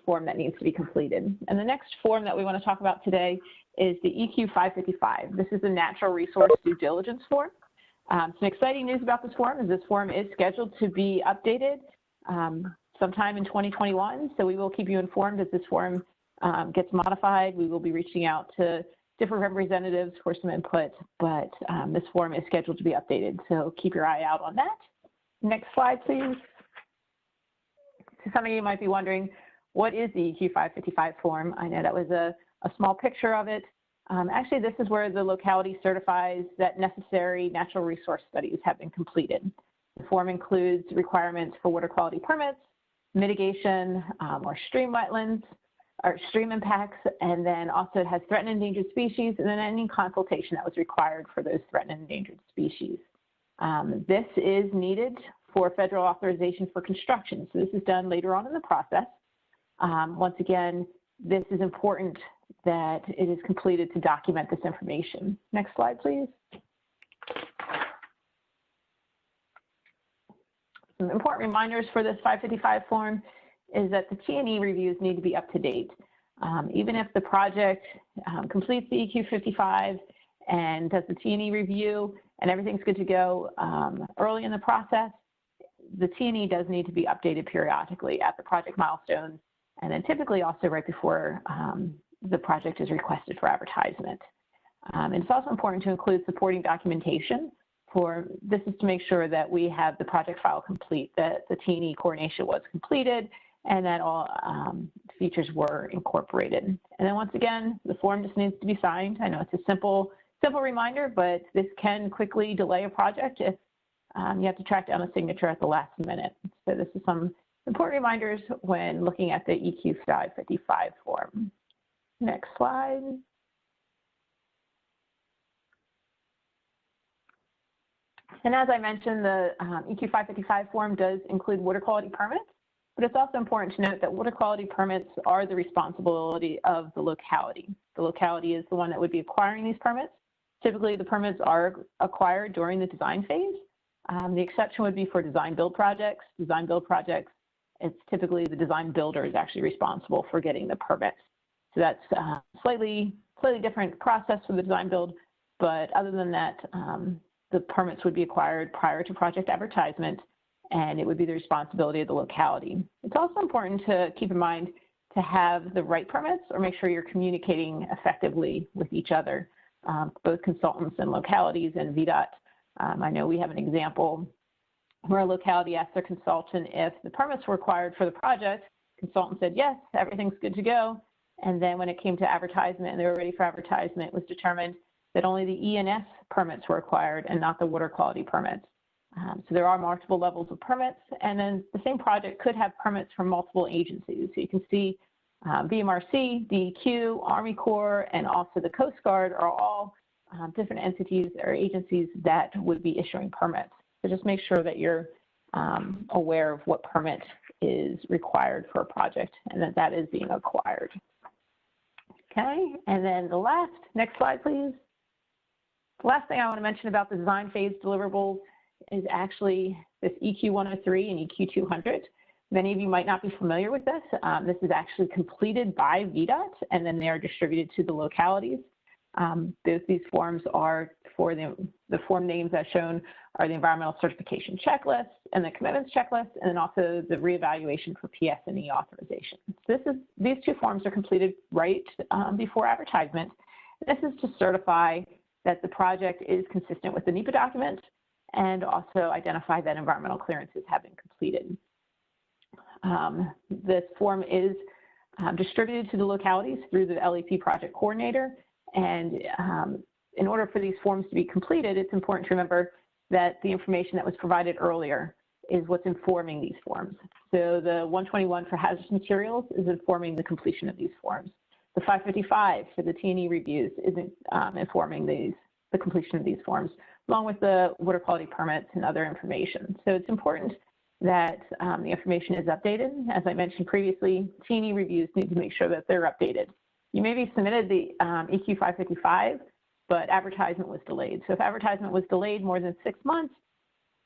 D: form that needs to be completed. And the next form that we want to talk about today is the EQ 555. This is the natural resource due diligence form. Some exciting news about this form is this form is scheduled to be updated sometime in 2021. So we will keep you informed as this form gets modified. We will be reaching out to different representatives for some input, but this form is scheduled to be updated. So keep your eye out on that. Next slide, please. So some of you might be wondering, what is the EQ 555 form? I know that was a small picture of it. Actually, this is where the locality certifies that necessary natural resource studies have been completed. The form includes requirements for water quality permits, mitigation or stream wetlands, or stream impacts, and then also it has threatened and endangered species, and then any consultation that was required for those threatened and endangered species. This is needed for federal authorization for construction. So this is done later on in the process. Once again, this is important that it is completed to document this information. Next slide, please. Some important reminders for this 555 form is that the T&E reviews need to be up to date. Even if the project completes the EQ 55 and does the T&E review and everything's good to go early in the process, the T&E does need to be updated periodically at the project milestones, and then typically also right before the project is requested for advertisement. And it's also important to include supporting documentation. This is to make sure that we have the project file complete, that the T&E coordination was completed, and that all features were incorporated. And then once again, the form just needs to be signed. I know it's a simple reminder, but this can quickly delay a project if you have to track down a signature at the last minute. So this is some important reminders when looking at the EQ 555 form. Next slide. And as I mentioned, the EQ 555 form does include water quality permits, but it's also important to note that water quality permits are the responsibility of the locality. The locality is the one that would be acquiring these permits. Typically, the permits are acquired during the design phase. The exception would be for design build projects. Design build projects, it's typically the design builder is actually responsible for getting the permits. So that's slightly different process for the design build, but other than that, the permits would be acquired prior to project advertisement, and it would be the responsibility of the locality. It's also important to keep in mind to have the right permits or make sure you're communicating effectively with each other, both consultants and localities and VDOT. I know we have an example where a locality asked their consultant if the permits were required for the project. Consultant said, yes, everything's good to go. And then when it came to advertisement and they were ready for advertisement, it was determined that only the ENS permits were required and not the water quality permits. So there are multiple levels of permits, and then the same project could have permits from multiple agencies. So you can see BMRC, DEQ, Army Corps, and also the Coast Guard are all different entities or agencies that would be issuing permits. So just make sure that you're aware of what permit is required for a project and that that is being acquired. Okay, and then the next slide, please. The last thing I want to mention about the design phase deliverables is actually this EQ 103 and EQ 200. Many of you might not be familiar with this. This is actually completed by VDOT, and then they are distributed to the localities. These forms are for the form names as shown are the environmental certification checklist and the commitments checklist, and then also the reevaluation for PS&E authorization. So these two forms are completed right before advertisement. This is to certify that the project is consistent with the NEPA document and also identify that environmental clearances have been completed. This form is distributed to the localities through the LEP project coordinator. And in order for these forms to be completed, it's important to remember that the information that was provided earlier is what's informing these forms. So the 121 for hazardous materials is informing the completion of these forms. The 555 for the T&E reviews is informing the completion of these forms, along with the water quality permits and other information. So it's important that the information is updated. As I mentioned previously, T&E reviews need to make sure that they're updated. You maybe submitted the EQ 555, but advertisement was delayed. So if advertisement was delayed more than 6 months,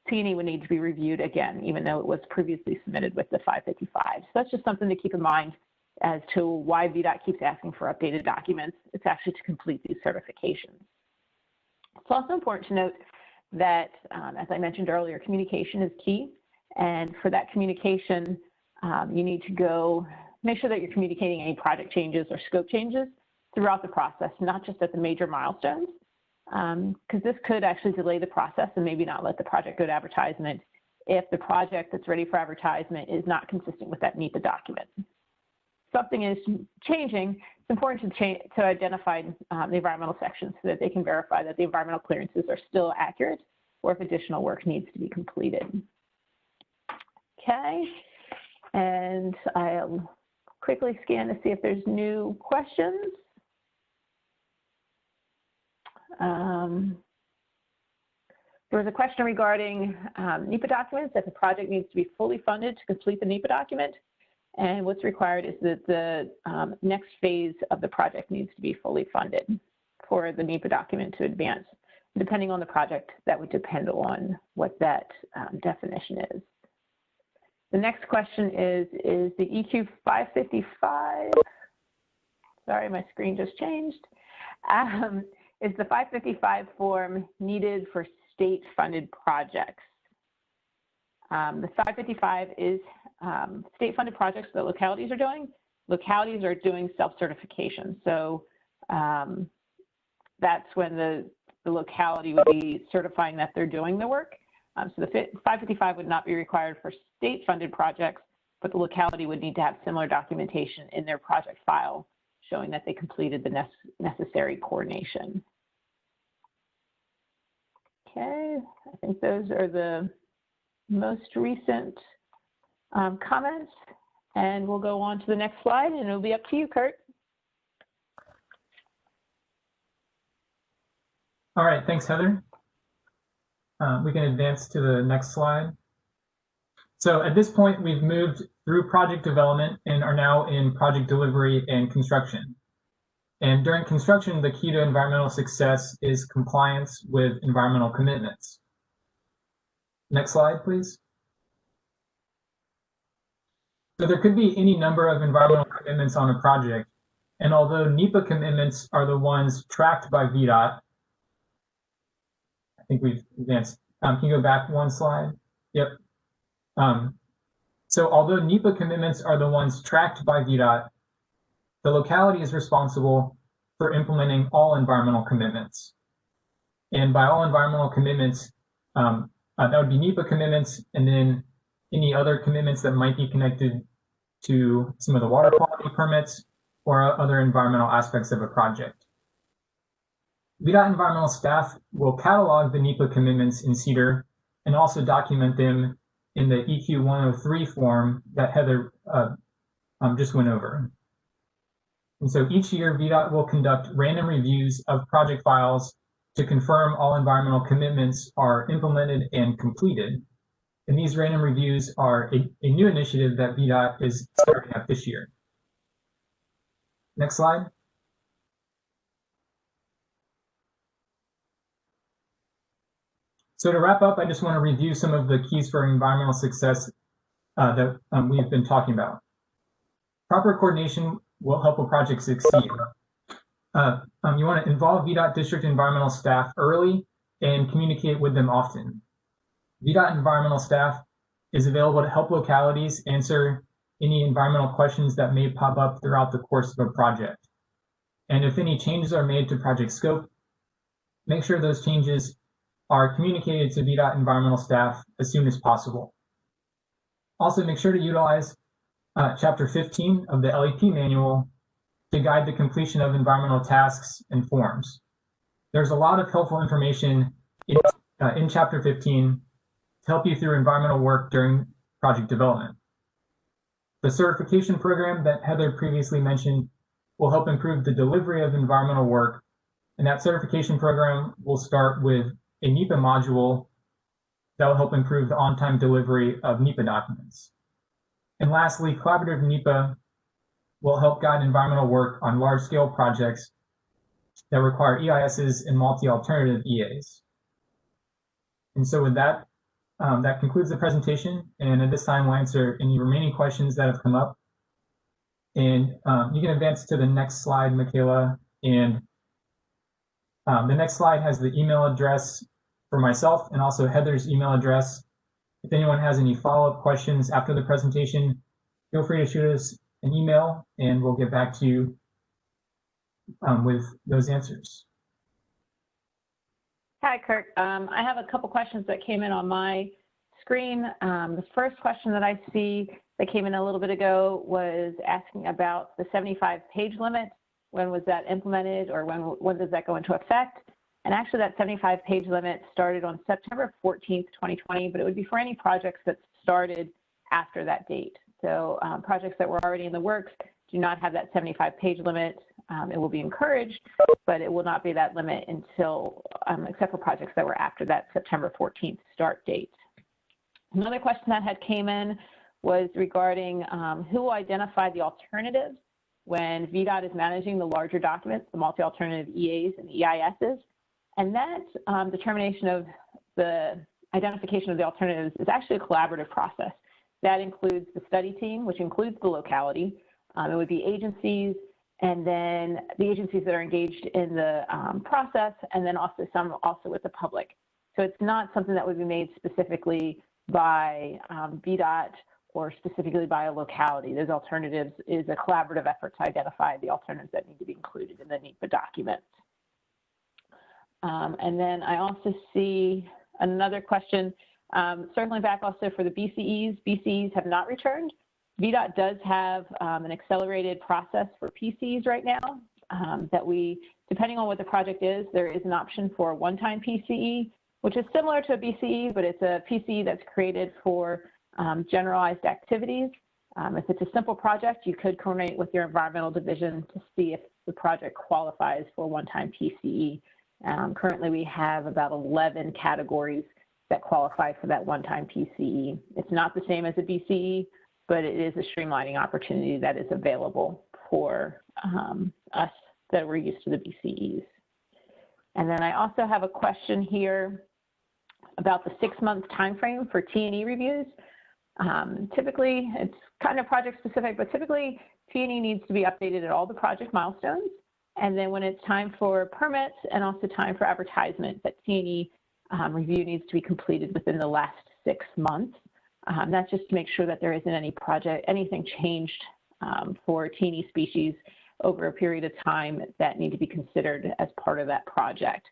D: T&E would need to be reviewed again, even though it was previously submitted with the 555. So that's just something to keep in mind as to why VDOT keeps asking for updated documents. It's actually to complete these certifications. It's also important to note that, as I mentioned earlier, communication is key. And for that communication, you need to make sure that you're communicating any project changes or scope changes throughout the process, not just at the major milestones, because this could actually delay the process and maybe not let the project go to advertisement if the project that's ready for advertisement is not consistent with that NEPA document. Something is changing, it's important to identify the environmental sections so that they can verify that the environmental clearances are still accurate or if additional work needs to be completed. Okay, and I'll quickly scan to see if there's new questions. There was a question regarding NEPA documents, that the project needs to be fully funded to complete the NEPA document. And what's required is that the next phase of the project needs to be fully funded for the NEPA document to advance. Depending on the project, that would depend on what that definition is. The next question is the EQ 555, sorry, my screen just changed. Is the 555 form needed for state-funded projects? The 555 is state-funded projects that localities are doing. Localities are doing self-certification. So that's when the locality would be certifying that they're doing the work. So the 555 would not be required for state-funded projects, but the locality would need to have similar documentation in their project file showing that they completed the necessary coordination. Okay, I think those are the most recent comments, and we'll go on to the next slide, and it'll be up to you, Kurt.
C: All right, thanks, Heather. We can advance to the next slide. So at this point, we've moved through project development and are now in project delivery and construction. And during construction, the key to environmental success is compliance with environmental commitments. Next slide, please. So there could be any number of environmental commitments on a project. And although NEPA commitments are the ones tracked by VDOT, I think we've advanced. Can you go back one slide? Yep. So although NEPA commitments are the ones tracked by VDOT, the locality is responsible for implementing all environmental commitments. And by all environmental commitments, that would be NEPA commitments, and then any other commitments that might be connected to some of the water quality permits or other environmental aspects of a project. VDOT environmental staff will catalog the NEPA commitments in CEDAR and also document them in the EQ 103 form that Heather just went over. And so each year, VDOT will conduct random reviews of project files to confirm all environmental commitments are implemented and completed. And these random reviews are a new initiative that VDOT is starting up this year. Next slide. So to wrap up, I just want to review some of the keys for environmental success that we've been talking about. Proper coordination will help a project succeed. You want to involve VDOT district environmental staff early and communicate with them often. VDOT environmental staff is available to help localities answer any environmental questions that may pop up throughout the course of a project. And if any changes are made to project scope, make sure those changes are communicated to VDOT environmental staff as soon as possible. Also, make sure to utilize Chapter 15 of the LEP manual to guide the completion of environmental tasks and forms. There's a lot of helpful information in Chapter 15 to help you through environmental work during project development. The certification program that Heather previously mentioned will help improve the delivery of environmental work. And that certification program will start with a NEPA module that will help improve the on-time delivery of NEPA documents. And lastly, collaborative NEPA will help guide environmental work on large-scale projects that require EISs and multi-alternative EAs. And so with that, that concludes the presentation. And at this time, we'll answer any remaining questions that have come up. And you can advance to the next slide, Michaela. And the next slide has the email address for myself and also Heather's email address. If anyone has any follow-up questions after the presentation, feel free to shoot us an email and we'll get back to you with those answers.
D: Hi, Kurt. I have a couple questions that came in on my screen. The first question that I see that came in a little bit ago was asking about the 75-page limit. When was that implemented, or when does that go into effect? And actually that 75-page limit started on September 14th, 2020, but it would be for any projects that started after that date. So projects that were already in the works do not have that 75-page limit. It will be encouraged, but it will not be that limit until, except for projects that were after that September 14th start date. Another question that had came in was regarding who will identify the alternatives when VDOT is managing the larger documents, the multi-alternative EAs and EISs. And that determination of the identification of the alternatives is actually a collaborative process. That includes the study team, which includes the locality. It would be agencies, and then the agencies that are engaged in the process, and then also some also with the public. So it's not something that would be made specifically by VDOT or specifically by a locality. Those alternatives is a collaborative effort to identify the alternatives that need to be included in the NEPA document. And then I also see another question, circling back also for the BCEs. BCEs have not returned. VDOT does have an accelerated process for PCEs right now that we, depending on what the project is, there is an option for a one-time PCE, which is similar to a BCE, but it's a PCE that's created for generalized activities. If it's a simple project, you could coordinate with your environmental division to see if the project qualifies for a one-time PCE. Currently, we have about 11 categories that qualify for that one-time PCE. It's not the same as a BCE, but it is a streamlining opportunity that is available for us that we're used to the BCEs. And then I also have a question here about the 6-month timeframe for T&E reviews. Typically, it's kind of project specific, but typically T&E needs to be updated at all the project milestones. And then when it's time for permits and also time for advertisement, that T&E review needs to be completed within the last 6 months. That's just to make sure that there isn't anything changed for T&E species over a period of time that need to be considered as part of that project.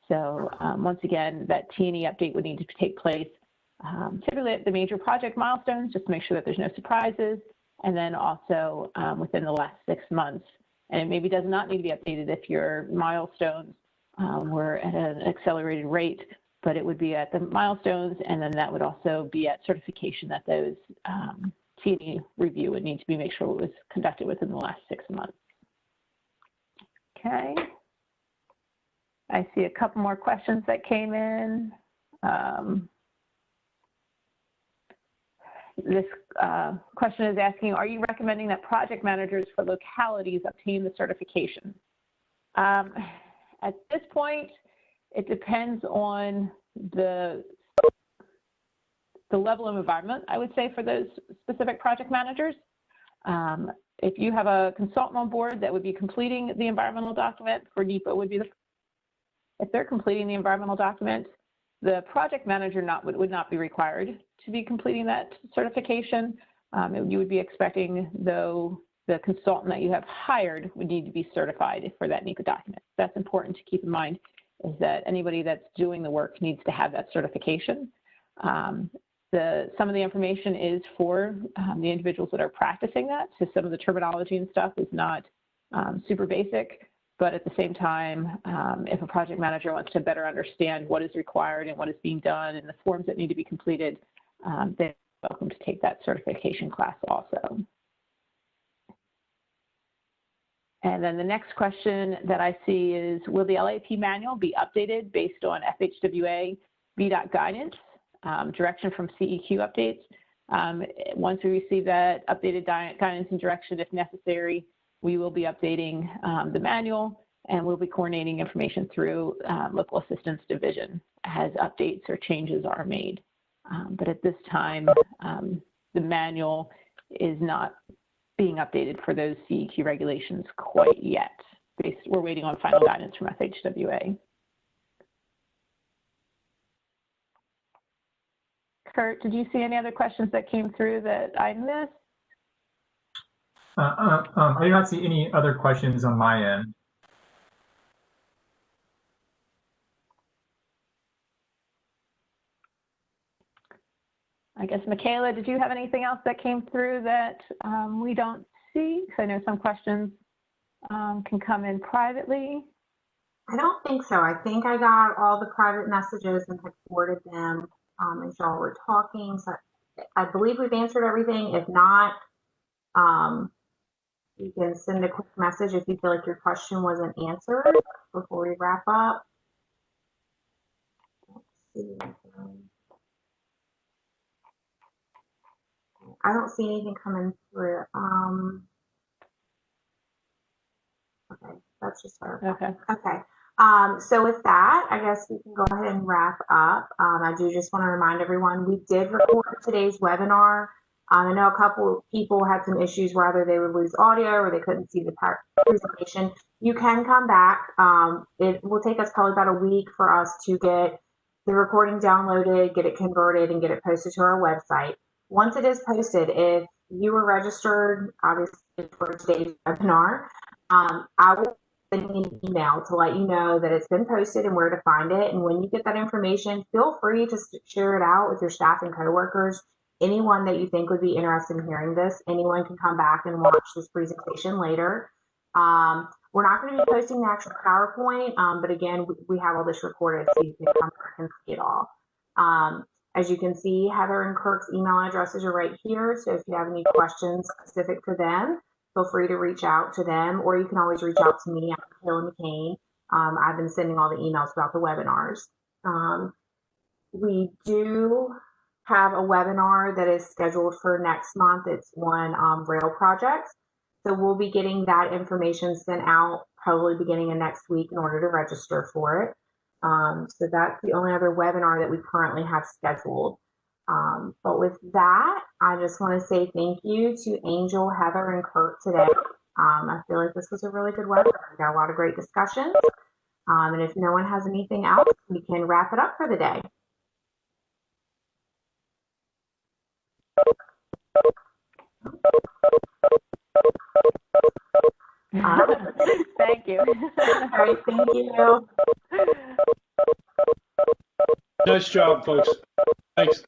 D: So once again, that T&E update would need to take place typically at the major project milestones, just to make sure that there's no surprises, and then also within the last 6 months. And it maybe does not need to be updated if your milestones were at an accelerated rate, but it would be at the milestones, and then that would also be at certification that those T&E review would need to be make sure it was conducted within the last 6 months. Okay. I see a couple more questions that came in. This question is asking, are you recommending that project managers for localities obtain the certification? At this point, it depends on the level of environment, I would say, for those specific project managers. If you have a consultant on board that would be completing the environmental document for NEPA, would be if they're completing the environmental document, the project manager would not be required to be completing that certification. You would be expecting, though, the consultant that you have hired would need to be certified for that NEPA document. That's important to keep in mind, is that anybody that's doing the work needs to have that certification. Some of the information is for the individuals that are practicing that, so some of the terminology and stuff is not super basic. But at the same time, if a project manager wants to better understand what is required and what is being done and the forms that need to be completed, they're welcome to take that certification class also. And then the next question that I see is, will the LAP manual be updated based on FHWA VDOT guidance, direction from CEQ updates? Once we receive that updated guidance and direction, if necessary, we will be updating the manual, and we'll be coordinating information through local assistance division as updates or changes are made. But at this time, the manual is not being updated for those CEQ regulations quite yet. We're waiting on final guidance from FHWA. Kurt, did you see any other questions that came through that I missed?
C: I do not see any other questions on my end.
D: I guess, Michaela, did you have anything else that came through that we don't see? Because I know some questions can come in privately.
A: I don't think so. I think I got all the private messages and had forwarded them as y'all were talking. So I believe we've answered everything. If not, you can send a quick message if you feel like your question wasn't answered before we wrap up. Let's see. I don't see anything coming through. Okay, that's just her.
D: Okay.
A: Okay. So with that, I guess we can go ahead and wrap up. I do just want to remind everyone, we did record today's webinar. I know a couple of people had some issues whether they would lose audio or they couldn't see the presentation. You can come back. It will take us probably about a week for us to get the recording downloaded, get it converted, and get it posted to our website. Once it is posted, if you were registered, obviously, for today's webinar, I will send you an email to let you know that it's been posted and where to find it. And when you get that information, feel free to share it out with your staff and coworkers. Anyone that you think would be interested in hearing this, anyone can come back and watch this presentation later. We're not going to be posting the actual PowerPoint, but again, we have all this recorded so you can come back and see it all. As you can see, Heather and Kirk's email addresses are right here. So if you have any questions specific to them, feel free to reach out to them, or you can always reach out to me. I'm Michaela McCain. I've been sending all the emails about the webinars. We do have a webinar that is scheduled for next month. It's on rail projects. So we'll be getting that information sent out probably beginning of next week in order to register for it. So that's the only other webinar that we currently have scheduled. But with that, I just want to say thank you to Angel, Heather, and Kurt today. I feel like this was a really good webinar. We got a lot of great discussions. And if no one has anything else, we can wrap it up for the day.
D: Thank you.
A: All right, thank you.
E: Nice job, folks. Thanks.